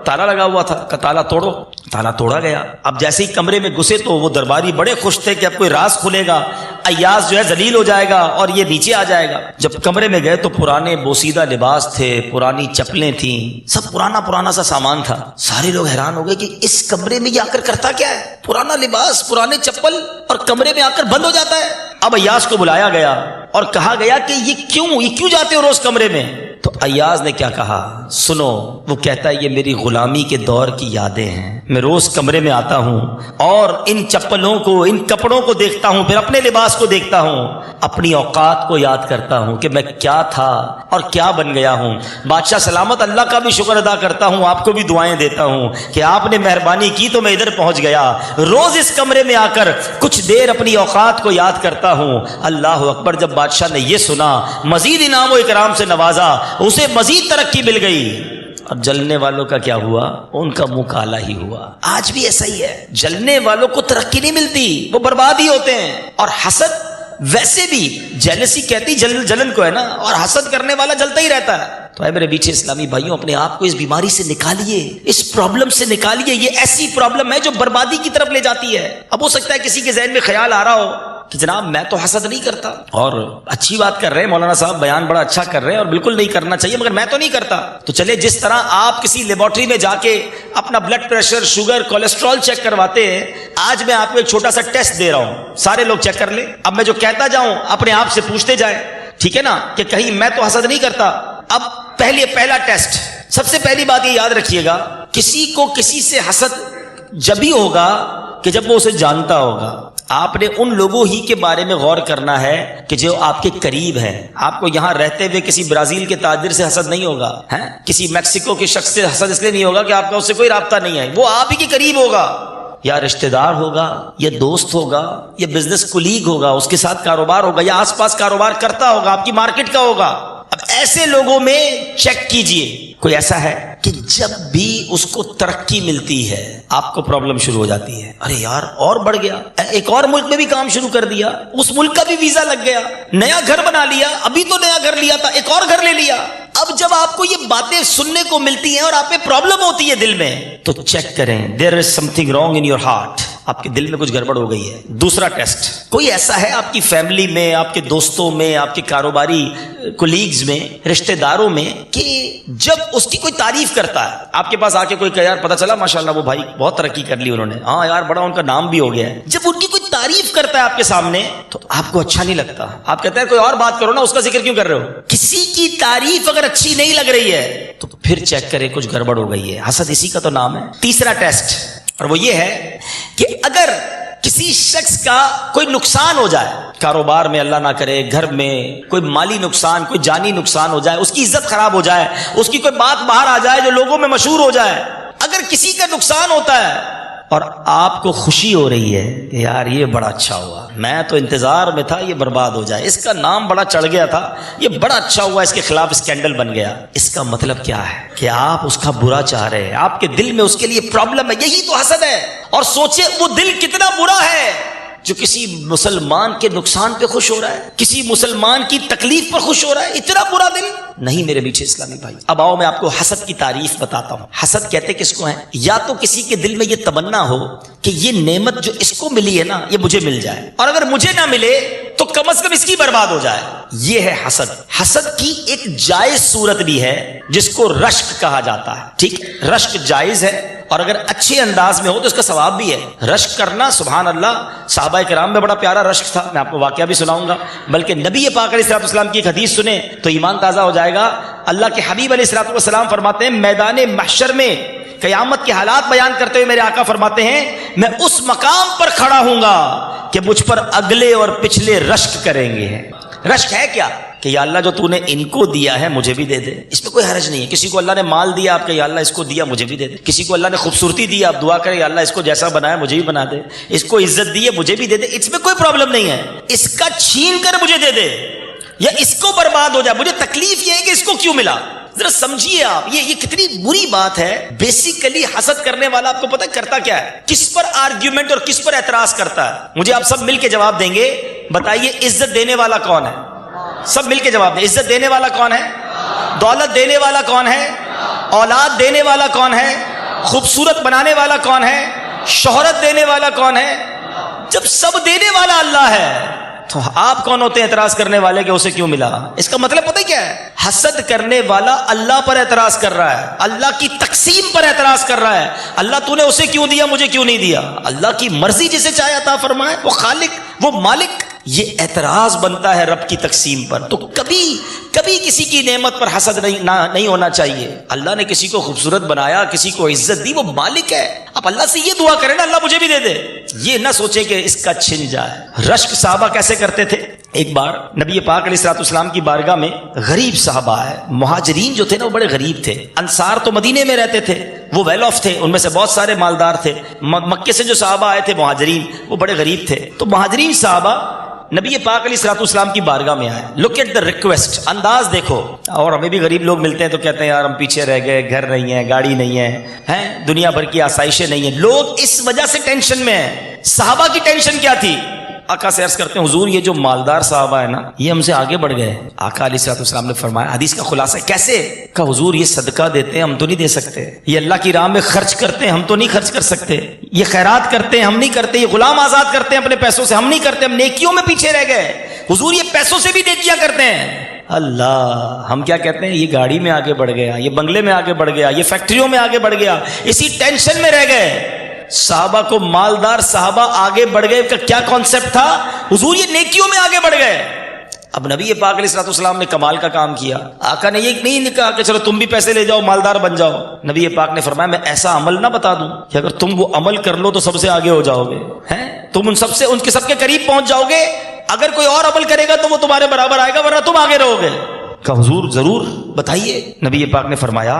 تالا لگا ہوا تھا، کہ تالا توڑو۔ تالا توڑا گیا۔ اب جیسے ہی کمرے میں گھسے تو وہ درباری بڑے خوش تھے کہ اب کوئی راز کھلے گا، ایاز جو ہے ذلیل ہو جائے گا اور یہ نیچے آ جائے گا۔ جب کمرے میں گئے تو پرانے بوسیدہ لباس تھے، پرانی چپلیں تھیں، سب پرانا سا سامان تھا۔ سارے لوگ حیران ہو گئے کہ اس کمرے میں یہ آ کر کرتا کیا ہے، پرانا لباس، پرانے چپل اور کمرے میں آ کر بند ہو جاتا ہے۔ اب ایاز کو بلایا گیا اور کہا گیا کہ یہ کیوں جاتے ہو روز کمرے میں؟ تو ایاز نے کیا کہا، سنو، وہ کہتا ہے یہ میری غلامی کے دور کی یادیں ہیں، میں روز کمرے میں آتا ہوں اور ان چپلوں کو، ان کپڑوں کو دیکھتا ہوں، پھر اپنے لباس کو دیکھتا ہوں، اپنی اوقات کو یاد کرتا ہوں کہ میں کیا تھا اور کیا بن گیا ہوں۔ بادشاہ سلامت اللہ کا بھی شکر ادا کرتا ہوں، آپ کو بھی دعائیں دیتا ہوں کہ آپ نے مہربانی کی تو میں ادھر پہنچ گیا۔ روز اس کمرے میں آ کر کچھ دیر اپنی اوقات کو یاد کرتا ہوں۔ اللہ اکبر۔ جب بادشاہ نے یہ سنا، مزید انعام و اکرام سے نوازا، اسے مزید ترقی مل گئی۔ اور جلنے والوں کا کیا ہوا، ان کا منہ کالا ہی ہوا۔ آج بھی ایسا ہی ہے، جلنے والوں کو ترقی نہیں ملتی، وہ برباد ہی ہوتے ہیں۔ اور حسد ویسے بھی جیلسی کہتی جلن کو ہے نا، اور حسد کرنے والا جلتا ہی رہتا ہے۔ تو اے میرے میٹھے اسلامی بھائیوں، اپنے آپ کو اس بیماری سے نکالیے، اس پرابلم سے نکالیے۔ یہ ایسی پرابلم ہے جو بربادی کی طرف لے جاتی ہے۔ اب ہو سکتا ہے کسی کے ذہن میں خیال آ رہا ہو کہ جناب میں تو حسد نہیں کرتا، اور اچھی بات کر رہے ہیں مولانا صاحب، بیان بڑا اچھا کر رہے ہیں اور بالکل نہیں کرنا چاہیے، مگر میں تو نہیں کرتا۔ تو چلے، جس طرح آپ کسی لیبارٹری میں جا کے اپنا blood pressure, sugar, cholesterol check کرواتے ہیں، آج میں آپ کو ایک چھوٹا سا ٹیسٹ دے رہا ہوں، سارے لوگ چیک کر لیں۔ اب میں جو کہتا جاؤں اپنے آپ سے پوچھتے جائیں، ٹھیک ہے نا، کہ کہیں میں تو حسد نہیں کرتا۔ اب پہلا ٹیسٹ، سب سے پہلی بات یہ یاد رکھیے گا، کسی کو کسی سے حسد جب ہی ہوگا کہ جب وہ اسے جانتا ہوگا۔ آپ نے ان لوگوں ہی کے بارے میں غور کرنا ہے کہ جو آپ کے قریب ہیں. آپ کو یہاں رہتے ہوئے کسی برازیل کے تاجر سے حسد نہیں ہوگا, کسی میکسیکو کے شخص سے حسد اس لیے نہیں ہوگا کہ آپ کا اس سے کوئی رابطہ نہیں ہے, وہ آپ ہی کے قریب ہوگا, یا رشتہ دار ہوگا, یا دوست ہوگا, یا بزنس کولیگ ہوگا, اس کے ساتھ کاروبار ہوگا, یا آس پاس کاروبار کرتا ہوگا, آپ کی مارکیٹ کا ہوگا. اب ایسے لوگوں میں چیک کیجئے کوئی ایسا ہے کہ جب بھی اس کو ترقی ملتی ہے آپ کو پرابلم شروع ہو جاتی ہے, ارے یار اور بڑھ گیا, ایک اور ملک میں بھی کام شروع کر دیا, اس ملک کا بھی ویزا لگ گیا, نیا گھر بنا لیا, ابھی تو نیا گھر لیا تھا ایک اور گھر لے لیا. اب جب آپ کو یہ باتیں سننے کو ملتی ہیں اور آپ میں پرابلم ہوتی ہے دل میں, تو چیک کریں there is something wrong in your heart, آپ کے دل میں کچھ گڑبڑ ہو گئی ہے. دوسرا ٹیسٹ, کوئی ایسا ہے آپ کی فیملی میں, آپ کے دوستوں میں, آپ کے کاروباری کولیگز میں, رشتہ داروں میں, کہ جب اس کی کوئی تعریف کرتا ہے, آپ کے پاس آ کے کوئی کہ یار پتہ چلا ماشاءاللہ وہ بھائی بہت ترقی کر لی انہوں نے, ہاں یار بڑا ان کا نام بھی ہو گیا ہے, جب ان کی کوئی تعریف کرتا ہے آپ کے سامنے تو آپ کو اچھا نہیں لگتا, آپ کہتے ہیں کوئی اور بات کرو نا, اس کا ذکر کیوں کر رہے ہو. کسی کی تعریف اگر اچھی نہیں لگ رہی ہے تو پھر چیک کریں کچھ گڑبڑ ہو گئی ہے. حسد اسی کا تو نام ہے. تیسرا ٹیسٹ, اور وہ یہ ہے کہ اگر کسی شخص کا کوئی نقصان ہو جائے, کاروبار میں اللہ نہ کرے, گھر میں کوئی مالی نقصان, کوئی جانی نقصان ہو جائے, اس کی عزت خراب ہو جائے, اس کی کوئی بات باہر آ جائے جو لوگوں میں مشہور ہو جائے, اگر کسی کا نقصان ہوتا ہے اور آپ کو خوشی ہو رہی ہے کہ یار یہ بڑا اچھا ہوا, میں تو انتظار میں تھا یہ برباد ہو جائے, اس کا نام بڑا چڑھ گیا تھا, یہ بڑا اچھا ہوا, اس کے خلاف اسکینڈل بن گیا, اس کا مطلب کیا ہے کہ آپ اس کا برا چاہ رہے ہیں, آپ کے دل میں اس کے لیے پرابلم ہے. یہی تو حسد ہے. اور سوچے وہ دل کتنا برا ہے جو کسی مسلمان کے نقصان پہ خوش ہو رہا ہے, کسی مسلمان کی تکلیف پر خوش ہو رہا ہے, اتنا برا دل نہیں میرے میٹھے اسلامی بھائی. اب آؤ میں آپ کو حسد کی تعریف بتاتا ہوں. حسد کہتے کس کو ہیں؟ یا تو کسی کے دل میں یہ تمنا ہو کہ یہ نعمت جو اس کو ملی ہے نا یہ مجھے مل جائے, اور اگر مجھے نہ ملے تو کم از کم اس کی برباد ہو جائے. یہ ہے حسد. حسد کی ایک جائز صورت بھی ہے جس کو رشک کہا جاتا ہے. ٹھیک, رشک جائز ہے, اور اگر اچھے انداز میں ہو تو اس کا ثواب بھی ہے. رشک کرنا سبحان اللہ, صحابہ کرام میں بڑا پیارا رشک تھا, میں آپ کو واقعہ بھی سناؤں گا. بلکہ نبی پاک علیہ الصلوۃ والسلام کی ایک حدیث سنیں تو ایمان تازہ ہو جائے گا. اللہ کے حبیب علیہ الصلوۃ والسلام فرماتے ہیں میدان محشر میں قیامت کے حالات بیان کرتے ہوئے میرے آقا فرماتے ہیں میں اس مقام پر کھڑا ہوں گا کہ مجھ پر اگلے اور پچھلے رشک کریں گے. رشک ہے کیا کہ یا اللہ جو تو نے ان کو دیا ہے مجھے بھی دے دے, اس میں کوئی حرج نہیں ہے. کسی کو اللہ نے مال دیا, آپ کہ یا اللہ اس کو دیا مجھے بھی دے دے. کسی کو اللہ نے خوبصورتی دی, آپ دعا کریں یا اللہ اس کو جیسا بنایا مجھے بھی بنا دے. اس کو عزت دی ہے مجھے بھی دے دے, اس میں کوئی پرابلم نہیں ہے. اس کا چھین کر مجھے دے دے یا اس کو برباد ہو جائے, مجھے تکلیف یہ ہے کہ اس کو کیوں ملا. ذرا سمجھیے آپ یہ کتنی بری بات ہے. بیسیکلی حسد کرنے والا آپ کو پتہ کرتا کیا ہے, کس پر آرگیومنٹ اور کس پر اعتراض کرتا ہے. مجھے آپ سب مل کے جواب دیں گے, بتائیے عزت دینے والا کون ہے؟ سب مل کے جواب دیں. عزت دینے والا کون ہے؟ دولت دینے والا کون ہے؟ اولاد دینے والا کون ہے؟ خوبصورت بنانے والا کون ہے؟ شہرت دینے والا کون ہے؟ جب سب دینے والا اللہ ہے تو آپ کون ہوتے ہیں اعتراض کرنے والے کہ اسے کیوں ملا؟ اس کا مطلب پتہ کیا ہے؟ حسد کرنے والا اللہ پر اعتراض کر رہا ہے, اللہ کی تقسیم پر اعتراض کر رہا ہے. اللہ تو نے اسے کیوں دیا مجھے کیوں نہیں دیا؟ اللہ کی مرضی جسے چاہے عطا فرمائے, وہ خالق وہ مالک. یہ اعتراض بنتا ہے رب کی تقسیم پر. تو کبھی کسی کی نعمت پر حسد نہیں ہونا چاہیے. اللہ نے کسی کو خوبصورت بنایا, کسی کو عزت دی, وہ مالک ہے. آپ اللہ سے یہ دعا کریں نا اللہ مجھے بھی دے دے, یہ نہ سوچیں کہ اس کا چھن جائے. رشک صحابہ کیسے کرتے تھے؟ ایک بار نبی پاک علیہ الصلوۃ والسلام کی بارگاہ میں غریب صحابہ ہے, مہاجرین جو تھے نا وہ بڑے غریب تھے. انصار تو مدینے میں رہتے تھے, وہ ویل آف تھے, ان میں سے بہت سارے مالدار تھے. مکے سے جو صحابہ آئے تھے مہاجرین وہ بڑے غریب تھے. تو مہاجرین صحابہ نبی پاک علیہ الصلوۃ والسلام کی بارگاہ میں آئے. لک ایٹ دا ریکویسٹ, انداز دیکھو. اور ہمیں بھی غریب لوگ ملتے ہیں تو کہتے ہیں یار ہم پیچھے رہ گئے, گھر نہیں ہے, گاڑی نہیں ہے, دنیا بھر کی آسائشیں نہیں ہیں. لوگ اس وجہ سے ٹینشن میں ہیں. صحابہ کی ٹینشن کیا تھی؟ آقا سے عرض کرتے ہیں حضور یہ جو مالدار صحابہ ہے نا یہ ہم سے آگے بڑھ گئے. آقا علیہ الصلوۃ والسلام نے فرمایا, حدیث کا خلاصہ کیسے؟ کہا حضور یہ صدقہ دیتے ہیں ہم تو نہیں دے سکتے, یہ اللہ کی راہ میں خرچ کرتے ہیں ہم تو نہیں خرچ کر سکتے, یہ خیرات کرتے ہیں ہم نہیں کرتے, یہ غلام آزاد کرتے ہیں اپنے پیسوں سے ہم نہیں کرتے, ہم نیکیوں میں پیچھے رہ گئے. حضور یہ پیسوں سے بھی نیکیاں کرتے ہیں. اللہ, ہم کیا کہتے ہیں یہ گاڑی میں آگے بڑھ گیا, یہ بنگلے میں آگے بڑھ گیا, یہ فیکٹریوں میں آگے بڑھ گیا, اسی ٹینشن میں رہ گئے. صحابہ کو مالدار صحابہ آگے بڑھ گئے کا کیا کانسیپٹ تھا؟ حضور یہ نیکیوں میں آگے بڑھ گئے. اب نبی پاک علیہ الصلوۃ والسلام نے کمال کا کام کیا. آقا نے یہ نہیں کہا کہ چلو تم بھی پیسے لے جاؤ مالدار بن جاؤ. نبی پاک نے فرمایا میں ایسا عمل نہ بتا دوں کہ اگر تم وہ عمل کر لو تو سب سے آگے ہو جاؤ گے. تم ان کے سب کے قریب پہنچ جاؤ گے. اگر کوئی اور عمل کرے گا تو وہ تمہارے برابر آئے گا, ورنہ تم آگے رہو گے. کہ حضور ضرور بتائیے. نبی پاک نے فرمایا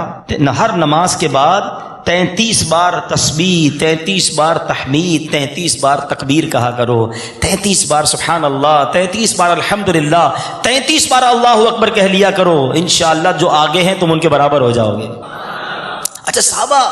ہر نماز کے بعد 33 بار تسبیح, 33 بار تحمید, 33 بار تکبیر کہا کرو, 33 بار سبحان اللہ, 33 بار الحمدللہ, 33 بار اللہ اکبر کہہ لیا کرو. انشاءاللہ جو آگے ہیں تم ان کے برابر ہو جاؤ گے. اچھا صحابہ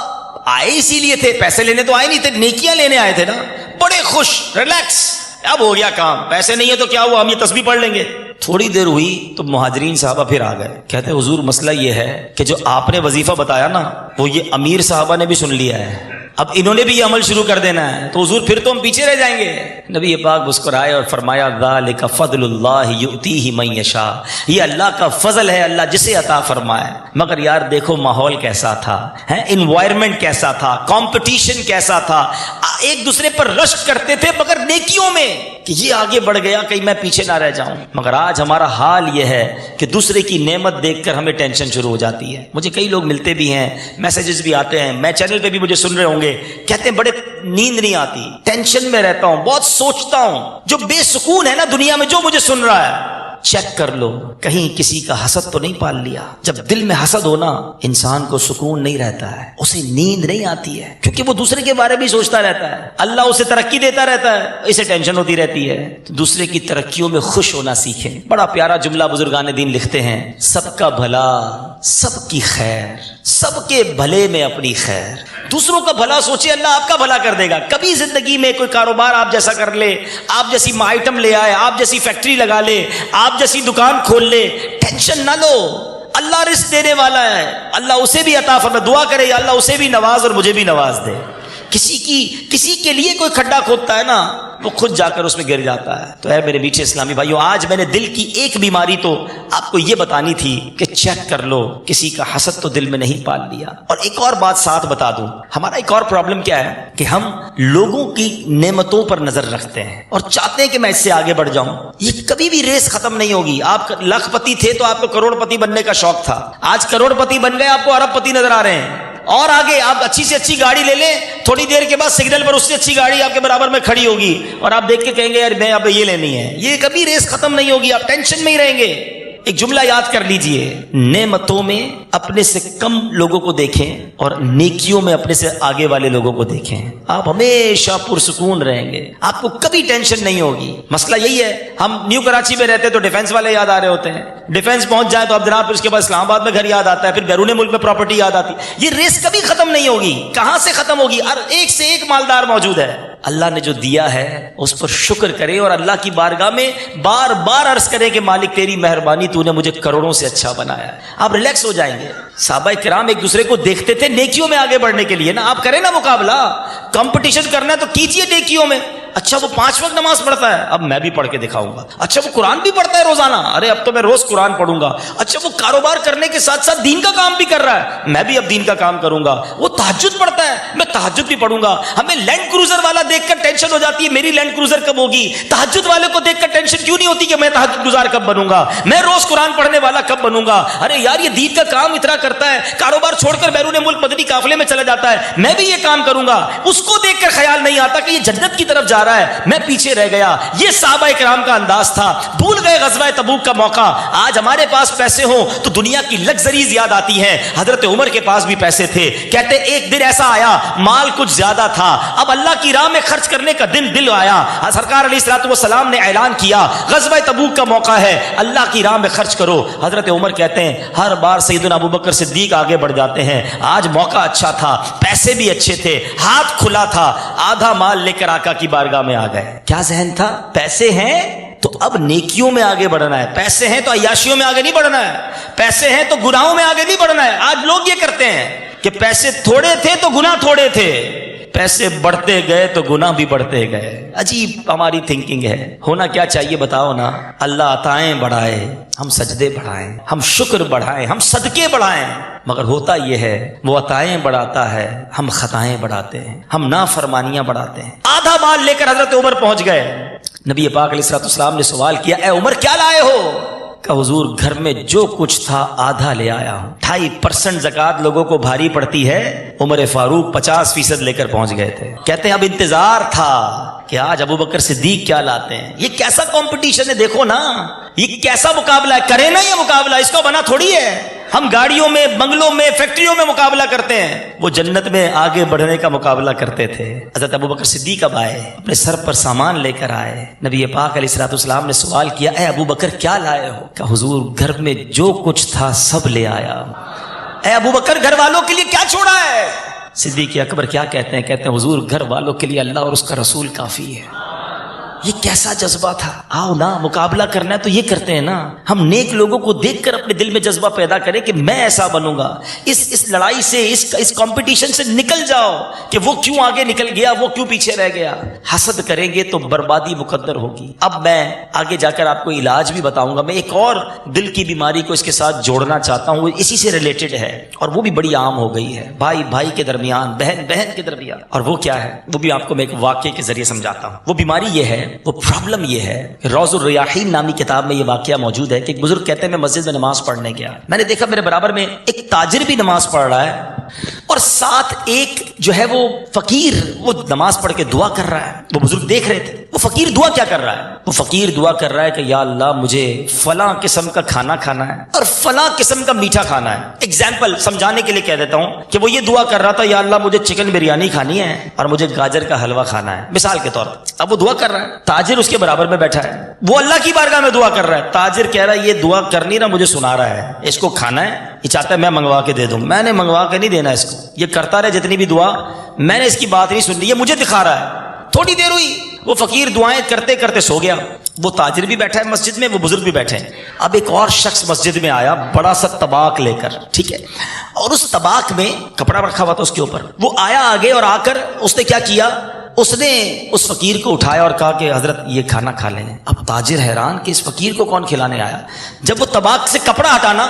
آئے اسی لیے تھے, پیسے لینے تو آئے نہیں تھے, نیکیاں لینے آئے تھے نا. بڑے خوش, ریلیکس, اب ہو گیا کام, پیسے نہیں ہے تو کیا ہوا, ہم یہ تسبیح پڑھ لیں گے. تھوڑی دیر ہوئی تو مہاجرین صحابہ پھر آ گئے. کہتے حضور مسئلہ یہ ہے کہ جو آپ نے وظیفہ بتایا نا وہ یہ امیر صحابہ نے بھی سن لیا ہے, اب انہوں نے بھی یہ عمل شروع کر دینا ہے, تو حضور پھر تو ہم پیچھے رہ جائیں گے. نبی پاک مسکرائے اور فرمایا ذالک فضل اللہ یؤتیہ من یشاء, یہ اللہ کا فضل ہے, اللہ جسے عطا فرمائے. مگر یار دیکھو ماحول کیسا تھا, انوائرمنٹ کیسا تھا, کمپٹیشن کیسا تھا, ایک دوسرے پر رشک کرتے تھے مگر نیکیوں میں, کہ یہ آگے بڑھ گیا کہیں میں پیچھے نہ رہ جاؤں. مگر آج ہمارا حال یہ ہے کہ دوسرے کی نعمت دیکھ کر ہمیں ٹینشن شروع ہو جاتی ہے. مجھے کئی لوگ ملتے بھی ہیں, میسیجز بھی آتے ہیں, میں چینل پہ بھی مجھے سن رہے ہوں گے, کہتے ہیں بڑے نیند نہیں آتی, ٹینشن میں رہتا ہوں, بہت سوچتا ہوں. جو بے سکون ہے نا دنیا میں, جو مجھے سن رہا ہے چیک کر لو کہیں کسی کا حسد تو نہیں پال لیا. جب دل میں حسد ہونا انسان کو سکون نہیں رہتا ہے, اسے نیند نہیں آتی ہے, کیونکہ وہ دوسرے کے بارے میں سوچتا رہتا ہے. اللہ اسے ترقی دیتا رہتا ہے, اسے ٹینشن ہوتی رہتی ہے. تو دوسرے کی ترقیوں میں خوش ہونا سیکھیں. بڑا پیارا جملہ بزرگان دین لکھتے ہیں, سب کا بھلا سب کی خیر, سب کے بھلے میں اپنی خیر. دوسروں کا بھلا سوچے, اللہ آپ کا بھلا کر دے گا. کبھی زندگی میں کوئی کاروبار آپ جیسا کر لے, آپ جیسی آئٹم لے آئے, آپ جیسی فیکٹری لگا لے, آپ جیسی دکان کھول لے, ٹینشن نہ لو. اللہ رزق دینے والا ہے, اللہ اسے بھی عطا فرمائے. دعا کرے یا اللہ اسے بھی نواز اور مجھے بھی نواز دے. کسی کے لیے کوئی کھڈا کھودتا ہے نا, وہ خود جا کر اس میں گر جاتا ہے. تو اے میرے میٹھے اسلامی بھائیوں, آج میں نے دل کی ایک بیماری تو آپ کو یہ بتانی تھی کہ چیک کر لو کسی کا حسد تو دل میں نہیں پال لیا. اور ایک اور بات ساتھ بتا دوں, ہمارا ایک اور پرابلم کیا ہے کہ ہم لوگوں کی نعمتوں پر نظر رکھتے ہیں اور چاہتے ہیں کہ میں اس سے آگے بڑھ جاؤں. یہ کبھی بھی ریس ختم نہیں ہوگی. آپ لاکھ پتی تھے تو آپ کو کروڑ پتی بننے کا شوق تھا, آج کروڑ پتی بن گئے, آپ کو ارب پتی نظر آ رہے ہیں. اور آگے آپ اچھی سے اچھی گاڑی لے لیں, تھوڑی دیر کے بعد سگنل پر اس سے اچھی گاڑی آپ کے برابر میں کھڑی ہوگی, اور آپ دیکھ کے کہیں گے یار میں اب یہ لینی ہے. یہ کبھی ریس ختم نہیں ہوگی, آپ ٹینشن میں ہی رہیں گے. ایک جملہ یاد کر لیجئے, نعمتوں میں اپنے سے کم لوگوں کو دیکھیں اور نیکیوں میں اپنے سے آگے والے لوگوں کو دیکھیں. آپ ہمیشہ پرسکون رہیں گے, آپ کو کبھی ٹینشن نہیں ہوگی. مسئلہ یہی ہے, ہم نیو کراچی میں رہتے تو ڈیفینس والے یاد آ رہے ہوتے ہیں, ڈیفینس پہنچ جائیں تو اب جناب پھر اس کے بعد اسلام آباد میں گھر یاد آتا ہے, پھر بیرون ملک میں پراپرٹی یاد آتی. یہ ریس کبھی ختم نہیں ہوگی. کہاں سے ختم ہوگی؟ ایک سے ایک مالدار موجود ہے. اللہ نے جو دیا ہے اس پر شکر کرے اور اللہ کی بارگاہ میں بار بار عرض کرے کہ مالک تیری مہربانی, تو نے مجھے کروڑوں سے اچھا بنایا ہے. آپ ریلیکس ہو جائیں گے. صحابہ کرام ایک دوسرے کو دیکھتے تھے نیکیوں میں آگے بڑھنے کے لیے نا. آپ کریں نا مقابلہ, کمپٹیشن کرنا ہے تو کیجئے نیکیوں میں. اچھا وہ 5 وقت نماز پڑھتا ہے, اب میں بھی پڑھ کے دکھاؤں گا. اچھا وہ قرآن بھی پڑھتا ہے روزانہ, ارے اب تو میں روز قرآن پڑھوں گا. اچھا وہ کاروبار کرنے کے ساتھ ساتھ دین کا کام بھی کر رہا ہے, میں بھی اب دین کا کام کروں گا. وہ تہجد پڑھتا ہے, میں تہجد بھی پڑھوں گا. ہمیں لینڈ کروزر والا دیکھ کر ٹینشن ہو جاتی ہے میری لینڈ کروزر کب ہوگی. تہجد والے کو دیکھ کر ٹینشن کیوں نہیں ہوتی کہ میں تہجد گزار کب بنوں گا, میں روز قرآن پڑھنے والا کب بنوں گا. ارے یار یہ دین کا کام اتنا کرتا ہے, کاروبار چھوڑ کر بیرون ملک مدنی قافلے میں چلا جاتا ہے, میں بھی یہ کام کروں گا. اس کو دیکھ کر خیال نہیں آتا کہ یہ جنت کی طرف جا رہا ہے, میں پیچھے رہ گیا. یہ صحابہ کرام کا انداز تھا. بھول گئے غزوہ تبوک کا موقع. آج ہمارے پاس پیسے ہوں تو دنیا کی لگژریز یاد آتی ہیں. حضرت عمر کے پاس بھی پیسے تھے, کہتے ایک دن ایسا آیا مال کچھ زیادہ تھا, اب اللہ کی راہ میں خرچ کرنے کا دل آیا. سرکار علیہ الصلوۃ والسلام نے اعلان کیا غزوہ تبوک کا موقع ہے, اللہ کی راہ میں خرچ کرو. حضرت عمر کہتے ہیں ہر بار سیدنا ابوبکر صدیق آگے بڑھ جاتے ہیں. آج موقع اچھا تھا, پیسے بھی اچھے تھے, ہاتھ کھلا تھا, آدھا مال لے کر آقا کی بارگاہ میں آ گئے. کیا ذہن تھا؟ پیسے ہیں تو اب نیکیوں میں آگے بڑھنا ہے, پیسے ہیں تو عیاشیوں میں آگے نہیں بڑھنا ہے, پیسے ہیں تو گناہوں میں آگے نہیں بڑھنا ہے. آج لوگ یہ کرتے ہیں کہ پیسے تھوڑے تھے تو گناہ تھوڑے تھے, پیسے بڑھتے گئے تو گناہ بھی بڑھتے گئے. عجیب ہماری تھنکنگ ہے. ہونا کیا چاہیے بتاؤ نا, اللہ عطائیں بڑھائے, ہم سجدے بڑھائیں, ہم شکر بڑھائیں, ہم صدقے بڑھائیں. مگر ہوتا یہ ہے وہ عطائیں بڑھاتا ہے, ہم خطائیں بڑھاتے ہیں, ہم نافرمانیاں بڑھاتے ہیں. آدھا مال لے کر حضرت عمر پہنچ گئے. نبی پاک علیہ الصلوۃ والسلام نے سوال کیا, اے عمر کیا لائے ہو؟ کہ حضور گھر میں جو کچھ تھا آدھا لے آیا ہوں. 2.5% زکوٰۃ لوگوں کو بھاری پڑتی ہے, عمر فاروق 50% لے کر پہنچ گئے تھے. کہتے ہیں اب انتظار تھا کہ آج ابو بکر صدیق کیا لاتے ہیں. یہ کیسا کمپٹیشن ہے, دیکھو نا یہ کیسا مقابلہ ہے. کرے نا یہ مقابلہ, اس کو بنا تھوڑی ہے. ہم گاڑیوں میں, بنگلوں میں, فیکٹریوں میں مقابلہ کرتے ہیں, وہ جنت میں آگے بڑھنے کا مقابلہ کرتے تھے. حضرت ابو بکر صدیق اب آئے, اپنے سر پر سامان لے کر آئے. نبی پاک علیہ الصلوۃ والسلام نے سوال کیا, اے ابو بکر کیا لائے ہو؟ کہ حضور گھر میں جو کچھ تھا سب لے آیا. اے ابو بکر گھر والوں کے لیے کیا چھوڑا ہے؟ صدیق اکبر کیا کہتے ہیں؟ کہتے ہیں حضور گھر والوں کے لیے اللہ اور اس کا رسول کافی ہے. یہ کیسا جذبہ تھا. آؤ نا مقابلہ کرنا ہے تو یہ کرتے ہیں نا. ہم نیک لوگوں کو دیکھ کر اپنے دل میں جذبہ پیدا کریں کہ میں ایسا بنوں گا. اس لڑائی سے, اس کمپٹیشن سے نکل جاؤ کہ وہ کیوں آگے نکل گیا, وہ کیوں پیچھے رہ گیا. حسد کریں گے تو بربادی مقدر ہوگی. اب میں آگے جا کر آپ کو علاج بھی بتاؤں گا. میں ایک اور دل کی بیماری کو اس کے ساتھ جوڑنا چاہتا ہوں, وہ اسی سے ریلیٹڈ ہے اور وہ بھی بڑی عام ہو گئی ہے, بھائی بھائی کے درمیان, بہن بہن کے درمیان. اور وہ کیا ہے, وہ بھی آپ کو میں ایک واقعے کے ذریعے سمجھاتا ہوں. وہ بیماری یہ ہے, وہ پرابلم یہ ہے کہ روض الریاحین نامی کتاب میں یہ واقعہ موجود ہے کہ ایک بزرگ کہتے ہیں میں مسجد میں نماز پڑھنے گیا. میں نے دیکھا میرے برابر میں ایک تاجر بھی نماز پڑھ رہا ہے اور ساتھ ایک جو ہے وہ فقیر وہ نماز پڑھ کے دعا کر رہا ہے. وہ بزرگ دیکھ رہے تھے. وہ فقیر دعا کیا کر رہا ہے؟ وہ فقیر دعا کر رہا ہے کہ یا اللہ مجھے فلاں قسم کا کھانا کھانا ہے اور فلاں قسم کا میٹھا کھانا ہے. ایگزامپل سمجھانے کے لیے کہہ دیتا ہوں کہ وہ یہ دعا کر رہا تھا یا اللہ مجھے چکن بریانی کھانی ہے اور مجھے گاجر کا حلوہ کھانا ہے, مثال کے طور پر. اب وہ دعا کر رہا ہے, تاجر اس کے برابر میں بیٹھا ہے, وہ اللہ کی بارگاہ میں دعا کر رہا ہے. تاجر کہہ رہا ہے یہ دعا کرنی نا مجھے سنا رہا ہے, اس کو کھانا ہے, یہ چاہتا ہے میں منگوا کے دے دوں. میں نے منگوا کے نہیں دینا اس کو, یہ کرتا رہے جتنی بھی دعا, میں نے اس کی بات نہیں سننی, یہ مجھے دکھا رہا ہے. تھوڑی دیر ہوئی, وہ فقیر دعائیں کرتے کرتے سو گیا. وہ تاجر بھی بیٹھا ہے مسجد میں, وہ بزرگ بھی بیٹھے ہیں. اب ایک اور شخص مسجد میں آیا بڑا سا طباق لے کر, ٹھیک ہے, اور اس طباق میں کپڑا رکھا ہوا تھا اس کے اوپر. وہ آیا آگے اور آ کر اس نے کیا کیا, اس نے اس فقیر کو اٹھایا اور کہا کہ حضرت یہ کھانا کھا لیں. اب تاجر حیران کہ اس فقیر کو کون کھلانے آیا. جب وہ طباق سے کپڑا ہٹانا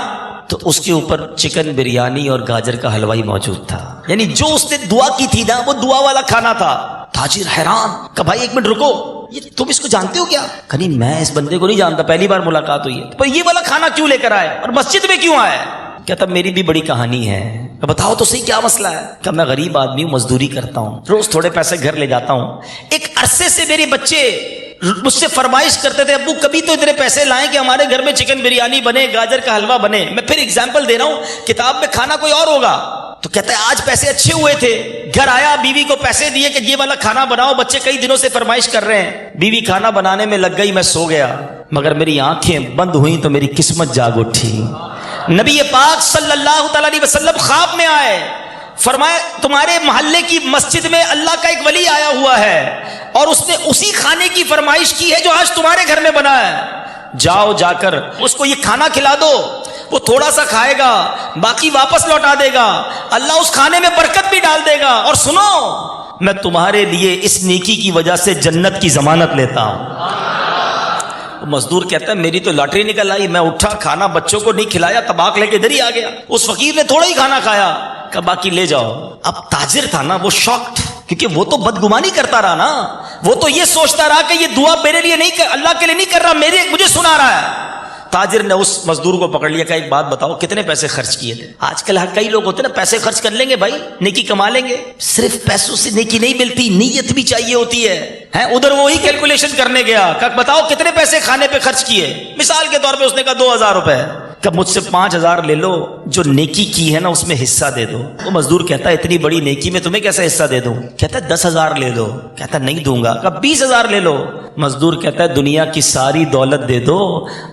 تو اس کے اوپر چکن بریانی اور گاجر کا حلوہ موجود تھا. یعنی جو اس نے دعا کی تھی نا وہ دعا والا کھانا تھا. تاجر حیران کہ بھائی ایک منٹ رکو, یہ تم اس کو جانتے ہو کیا؟ کہ نہیں میں اس بندے کو نہیں جانتا, پہلی بار ملاقات ہوئی ہے. پر یہ والا کھانا کیوں لے کر آئے اور مسجد میں کیوں آئے؟ کہتا میری بھی بڑی کہانی ہے. بتاؤ تو صحیح کیا مسئلہ ہے؟ کہ میں غریب آدمی ہوں, مزدوری کرتا ہوں, روز تھوڑے پیسے گھر لے جاتا ہوں. ایک عرصے سے میرے بچے مجھ سے فرمائش کرتے تھے ابو کبھی تو اتنے پیسے لائیں کہ ہمارے گھر میں چکن بریانی بنے, گاجر کا حلوہ بنے. میں پھر اگزامپل دے رہا ہوں, کتاب میں کھانا کوئی اور ہوگا. تو کہتا ہے آج پیسے اچھے ہوئے تھے, گھر آیا, بیوی کو پیسے دیے کہ یہ والا کھانا بناؤ, بچے کئی دنوں سے فرمائش کر رہے ہیں. بیوی کھانا بنانے میں لگ گئی, میں سو گیا, مگر میری آنکھیں بند ہوئیں تو میری قسمت جاگ اٹھی. نبی پاک صلی اللہ تعالی علیہ وسلم خواب میں آئے, فرمایا تمہارے محلے کی مسجد میں اللہ کا ایک ولی آیا ہوا ہے اور اس نے اسی کھانے کی فرمائش کی ہے جو آج تمہارے گھر میں بنا ہے. جاؤ جا کر اس کو یہ کھانا کھلا دو, وہ تھوڑا سا کھائے گا, باقی واپس لوٹا دے گا, اللہ اس کھانے میں برکت بھی ڈال دے گا. اور سنو میں تمہارے لیے اس نیکی کی وجہ سے جنت کی ضمانت لیتا ہوں. مزدور کہتا ہے میری تو لاٹری نکل آئی, میں اٹھا, کھانا بچوں کو نہیں کھلایا, طباق لے کے ادھر ہی آ گیا. اس فقیر نے تھوڑا ہی کھانا کھایا, کہ باقی لے جاؤ. اب تاجر تھا نا وہ شاکڈ, کیونکہ وہ تو بدگمانی کرتا رہا نا, وہ تو یہ سوچتا رہا کہ یہ دعا میرے لیے نہیں, اللہ کے لیے نہیں کر رہا, مجھے سنا رہا ہے. تاجر نے اس مزدور کو پکڑ لیا, کہ ایک بات بتاؤ کتنے پیسے خرچ کیے تھے؟ آج کل کئی لوگ ہوتے ہیں نا پیسے خرچ کر لیں گے بھائی, نیکی کما لیں گے. صرف پیسوں سے نیکی نہیں ملتی, نیت بھی چاہیے ہوتی ہے. ادھر وہی کیلکولیشن کرنے گیا کہ بتاؤ کتنے پیسے کھانے پہ خرچ کیے. مثال کے طور پہ اس نے کہا 2000 روپے. کہ مجھ سے 5000 لے لو, جو نیکی کی ہے نا اس میں حصہ دے دو. وہ مزدور کہتا ہے اتنی بڑی نیکی میں تمہیں کیسا حصہ دے دوں؟ کہتا ہے 10000 لے لو. کہتا ہے نہیں دوں گا. کہ 20000 لے لو. مزدور کہتا ہے دنیا کی ساری دولت دے دو,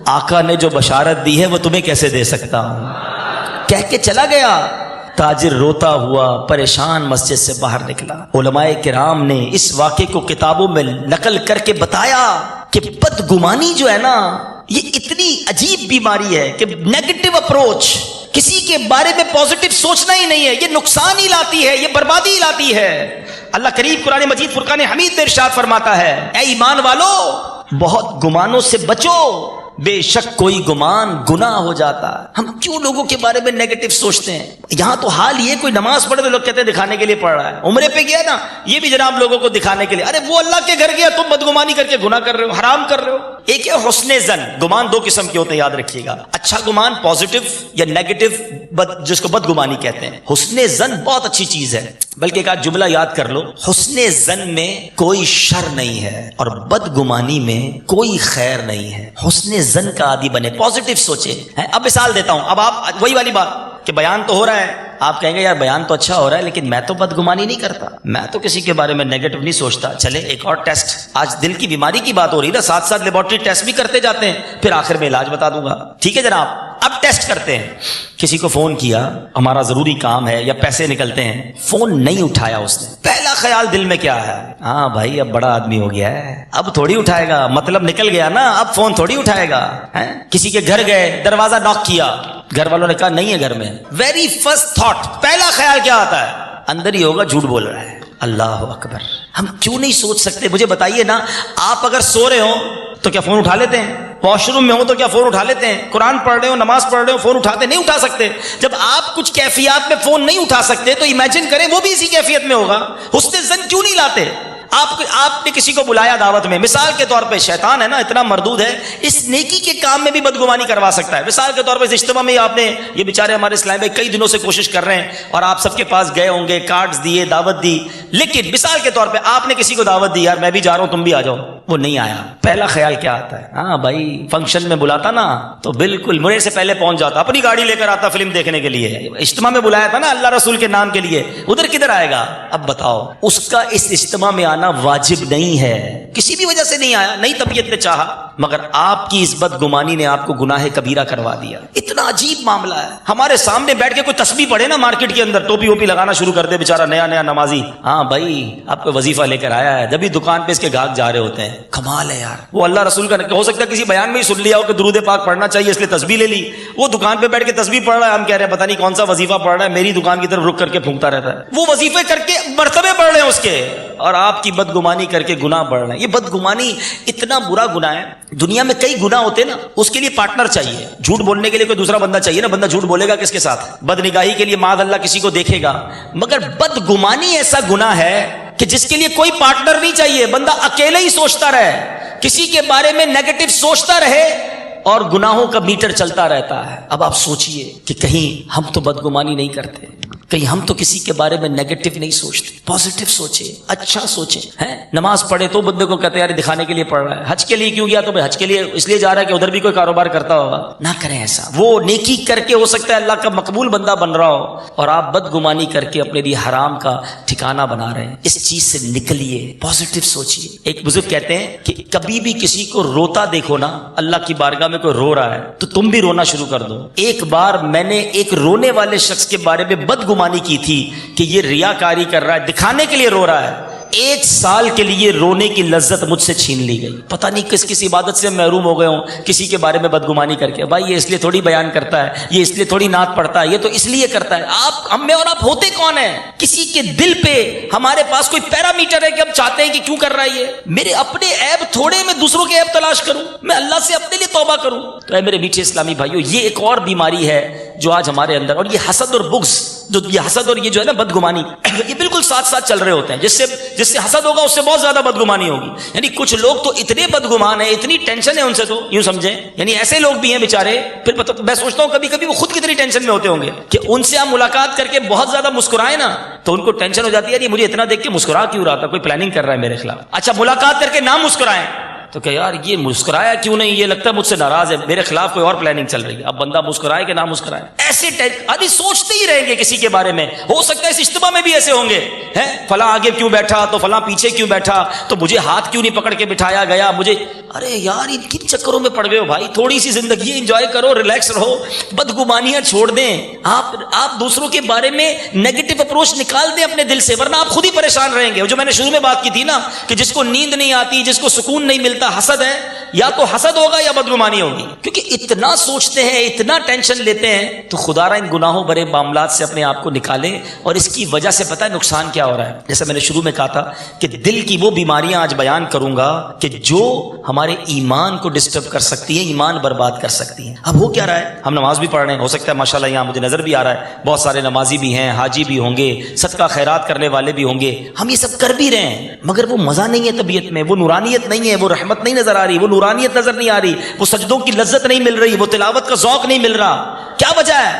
آقا نے جو بشارت دی ہے وہ تمہیں کیسے دے سکتا ہوں. کہہ کے چلا گیا. تاجر روتا ہوا پریشان مسجد سے باہر نکلا. علماء کرام نے اس واقعے کو کتابوں میں نقل کر کے بتایا کہ بدگمانی جو ہے نا یہ اتنی عجیب بیماری ہے کہ نیگیٹو اپروچ, کسی کے بارے میں پازیٹو سوچنا ہی نہیں ہے, یہ نقصان ہی لاتی ہے, یہ بربادی ہی لاتی ہے. اللہ کریم قرآن مجید فرقان حمید میں ارشاد فرماتا ہے اے ایمان والو بہت گمانوں سے بچو, بے شک کوئی گمان گناہ ہو جاتا. ہم کیوں لوگوں کے بارے میں نیگیٹو سوچتے ہیں؟ یہاں تو حال یہ کوئی نماز پڑھے تو لوگ کہتے ہیں دکھانے کے لیے پڑھ رہا ہے. عمرے پہ گیا نا, یہ بھی جناب لوگوں کو دکھانے کے لیے. ارے وہ اللہ کے گھر گیا, تم بدگمانی کر کے گناہ کر رہے ہو, حرام کر رہے ہو. ایک ہے حسن زن. گمان دو قسم کے ہوتے ہیں، یاد رکھیے گا. اچھا گمان پازیٹو یا نیگیٹو جس کو بدگمانی کہتے ہیں. حسن زن بہت اچھی چیز ہے، بلکہ ایک آدھ جملہ یاد کر لو، حسن زن میں کوئی شر نہیں ہے اور بدگمانی میں کوئی خیر نہیں ہے. حسن زن کا عادی بنے، پازیٹو سوچے. اب مثال دیتا ہوں. اب آپ وہی والی بات کہ بیان تو ہو رہا ہے، آپ کہیں گے یار بیان تو اچھا ہو رہا ہے لیکن میں تو بدگمانی نہیں کرتا، میں تو کسی کے بارے میں نیگیٹو نہیں سوچتا. چلے ایک اور ٹیسٹ، آج دل کی بیماری کی بات ہو رہی ہے نا، ساتھ ساتھ لیبارٹری ٹیسٹ بھی کرتے جاتے ہیں، پھر آخر میں علاج بتا دوں گا. ٹھیک ہے جناب، اب ٹیسٹ کرتے ہیں. کسی کو فون کیا، ہمارا ضروری کام ہے یا پیسے نکلتے ہیں، فون نہیں اٹھایا اس نے. پہلا خیال دل میں کیا ہے؟ ہاں بھائی اب بڑا آدمی ہو گیا ہے، اب تھوڑی اٹھائے گا، مطلب نکل گیا نا، اب فون تھوڑی اٹھائے گا. کسی کے گھر گئے، دروازہ ناک کیا، گھر والوں نے کہا نہیں ہے گھر میں. ویری فرسٹ تھاٹ، پہلا خیال کیا آتا ہے؟ اندر ہی ہوگا جھوٹ بول رہا ہے. اللہ اکبر. ہم کیوں نہیں سوچ سکتے؟ مجھے بتائیے نا، آپ اگر سو رہے ہو تو کیا فون اٹھا لیتے ہیں؟ واش روم میں ہو تو کیا فون اٹھا لیتے ہیں؟ قرآن پڑھ رہے ہو، نماز پڑھ رہے ہو، فون اٹھاتے نہیں؟ اٹھا سکتے. جب آپ کچھ کیفیات میں فون نہیں اٹھا سکتے تو امیجن کریں وہ بھی اسی کیفیت میں ہوگا. حسن زن کیوں نہیں لاتے؟ آپ نے کسی کو بلایا دعوت میں، مثال کے طور پہ شیطان ہے نا اتنا مردود ہے، اس نیکی کے کام میں بھی بدگمانی کروا سکتا ہے. مثال کے طور پہ اس اجتماع میں آپ نے، یہ بیچارے ہمارے اسلام بھائی کئی دنوں سے کوشش کر رہے ہیں اور آپ سب کے پاس گئے ہوں گے، کارڈز دیے، دعوت دی، لیکن مثال کے طور پہ آپ نے کسی کو دعوت دی، یار میں بھی جا رہا ہوں تم بھی آ جاؤ، وہ نہیں آیا. پہلا خیال کیا آتا ہے؟ ہاں بھائی فنکشن میں بلاتا نا تو بالکل میرے سے پہلے پہنچ جاتا، اپنی گاڑی لے کر آتا فلم دیکھنے کے لیے. اجتماع میں بلایا تھا نا اللہ رسول کے نام کے لیے، ادھر کدھر آئے گا؟ اب بتاؤ، اس کا اس اجتماع میں آنا واجب نہیں ہے، کسی بھی وجہ سے نہیں آیا، نہیں طبیعت نے چاہا، مگر آپ کی اس بدگمانی نے آپ کو گناہ کبیرہ کروا دیا. اتنا عجیب معاملہ ہے. ہمارے سامنے بیٹھ کے کوئی تسبیح پڑھے نا مارکیٹ کے اندر، ٹوپی ووپی لگانا شروع کر دے بیچارہ نیا نیا نمازی، ہاں بھائی آپ کو وظیفہ لے کر آیا ہے، جبھی دکان پہ اس کے گاہک جا رہے ہوتے ہیں. کمال ہے یار. وہ اللہ رسول کا ہو سکتا ہے کسی بیان میں ہی سن لیا ہو کہ درود پاک پڑھنا چاہیے اس لیے تسبیح لے لی، وہ دکان پہ بیٹھ کے تسبیح پڑھ رہا ہے، ہم کہہ رہے ہیں پتہ نہیں کون سا وظیفہ پڑھ رہا ہے، میری دکان کی طرف رک کر کے پھونکتا رہتا ہے. وہ وظیفے کر کے مرتبے پڑھ رہے ہیں اس کے، اور آپ کی بدگمانی کر کے گناہ بڑھ رہے ہیں. یہ بدگمانی اتنا برا گناہ ہے. دنیا میں کئی گناہ ہوتے ہیں نا، اس کے لیے پارٹنر چاہیے. جھوٹ بولنے کے لیے کوئی دوسرا بندہ چاہیے نا، بندہ جھوٹ بولے گا کس کے ساتھ؟ بدنگاہی کے لیے معاذ اللہ کسی کو دیکھے گا. مگر بدگمانی ایسا گناہ ہے کہ جس کے لیے کوئی پارٹنر نہیں چاہیے، بندہ اکیلے ہی سوچتا رہے، کسی کے بارے میں نیگیٹو سوچتا رہے اور گناہوں کا میٹر چلتا رہتا ہے. اب آپ سوچئے کہ کہیں ہم تو بدگمانی نہیں کرتے، کہیں ہم تو کسی کے بارے میں نیگیٹو نہیں سوچتے، پازیٹو سوچے، اچھا سوچے. نماز پڑھے تو بندے کو کہتے ہیں یار دکھانے کے لیے پڑھ رہا ہے. حج کے لیے کیوں گیا؟ تو حج کے لیے اس لیے جا رہا ہے کہ ادھر بھی کوئی کاروبار کرتا ہوگا. نہ کریں ایسا. وہ نیکی کر کے ہو سکتا ہے اللہ کا مقبول بندہ بن رہا ہو، اور آپ بدگمانی کر کے اپنے لیے حرام کا ٹھکانہ بنا رہے ہیں. اس چیز سے نکلیے، پازیٹو سوچیے. ایک بزرگ کہتے ہیں کہ کبھی بھی کسی کو روتا دیکھو نا، اللہ کی بارگاہ میں کوئی رو رہا ہے تو تم بھی رونا شروع کر دو. ایک بار میں نے ایک رونے والے شخص کے بارے میں بدگمانی کی تھی کہ یہ ریاکاری کر رہا ہے، دکھانے کے لیے رو رہا ہے. 1 سال کے لیے رونے کی لذت مجھ سے چھین لی گئی. پتہ نہیں کس کس عبادت سے محروم ہو گئے ہوں کسی کے بارے میں بدگمانی کر کے. بھائی یہ اس لیے تھوڑی بیان کرتا ہے، یہ اس لیے تھوڑی نعت پڑھتا ہے، یہ تو اس لیے کرتا ہے. آپ ہم میں اور آپ ہوتے کون ہیں؟ کسی کے دل پہ ہمارے پاس کوئی پیرامیٹر ہے کہ ہم چاہتے ہیں کہ کیوں کر رہا ہے یہ؟ میرے اپنے عیب تھوڑے، میں دوسروں کے عیب تلاش کروں، میں اللہ سے اپنے لیے توبہ کروں. تو اے میرے میٹھے اسلامی بھائیو، یہ ایک اور بیماری ہے جو آج ہمارے اندر، اور یہ حسد اور بغض، جو یہ حسد اور یہ جو ہے نا بدگمانی، یہ بالکل ساتھ ساتھ چل رہے ہوتے ہیں. جس سے حسد ہوگا اس سے بہت زیادہ بدگمانی ہوگی. یعنی کچھ لوگ تو اتنے بدگمان ہیں، اتنی ٹینشن ہے ان سے، تو یوں سمجھیں یعنی ایسے لوگ بھی ہیں بیچارے. پھر میں سوچتا ہوں کبھی کبھی وہ خود کتنی ٹینشن میں ہوتے ہوں گے کہ ان سے آپ ملاقات کر کے بہت زیادہ مسکرائیں نا تو ان کو ٹینشن ہو جاتی ہے کہ مجھے اتنا دیکھ کے مسکرا کیوں رہا تھا، کوئی پلاننگ کر رہا ہے میرے خلاف. اچھا ملاقات کر کے نہ مسکرائیں تو کہ یار یہ مسکرایا کیوں نہیں، یہ لگتا ہے مجھ سے ناراض ہے، میرے خلاف کوئی اور پلاننگ چل رہی ہے. اب بندہ مسکرائے کہ نہ مسکرائے، ایسے ابھی سوچتے ہی رہیں گے کسی کے بارے میں. ہو سکتا ہے اس اجتماع میں بھی ایسے ہوں گے، فلاں آگے کیوں بیٹھا تو فلاں پیچھے کیوں بیٹھا، تو مجھے ہاتھ کیوں نہیں پکڑ کے بٹھایا گیا مجھے. ارے یار ان کن چکروں میں پڑ گئے ہو بھائی. تھوڑی سی زندگی انجوائے کرو، ریلیکس رہو، بدگمانیاں چھوڑ دیں. آپ دوسروں کے بارے میں نیگیٹو اپروچ نکال دیں اپنے دل سے، ورنہ آپ خود ہی پریشان رہیں گے. جو میں نے شروع میں بات کی تھی نا کہ جس کو نیند نہیں آتی، جس کو سکون نہیں ملتا، حسد ہے، یا تو حسد ہوگا یا بدگمانی ہوگی. کیونکہ اتنا سوچتے ہیں، اتنا ٹینشن لیتے ہیں. تو خدا را ان گناہوں بھرے معاملات سے اپنے آپ کو نکالیں. اور اس کی وجہ سے پتہ ہے نقصان کیا ہو رہا ہے؟ جیسے میں نے شروع میں کہا تھا کہ دل کی وہ بیماریاں آج بیان کروں گا کہ جو ہمارے ایمان کو ڈسٹرب کر سکتی ہیں، ایمان برباد کر سکتی ہیں. اب ہو کیا رہا ہے؟ ہم نماز بھی پڑھ رہے ہیں، ہو سکتا ہے ماشاءاللہ یہاں مجھے نظر بھی آ رہا ہے بہت سارے نمازی بھی ہیں، حاجی بھی ہوں گے، صدقہ خیرات کرنے والے بھی ہوں گے. ہم یہ سب کر بھی رہے ہیں، مگر وہ مزہ نہیں ہے طبیعت میں، وہ نورانیت نہیں ہے، وہ رحمت رحمت نہیں نظر آ رہی, وہ نورانیت نظر نہیں آ رہی, وہ سجدوں کی لذت نہیں مل رہی, وہ تلاوت کا ذوق نہیں مل رہا. کیا وجہ ہے؟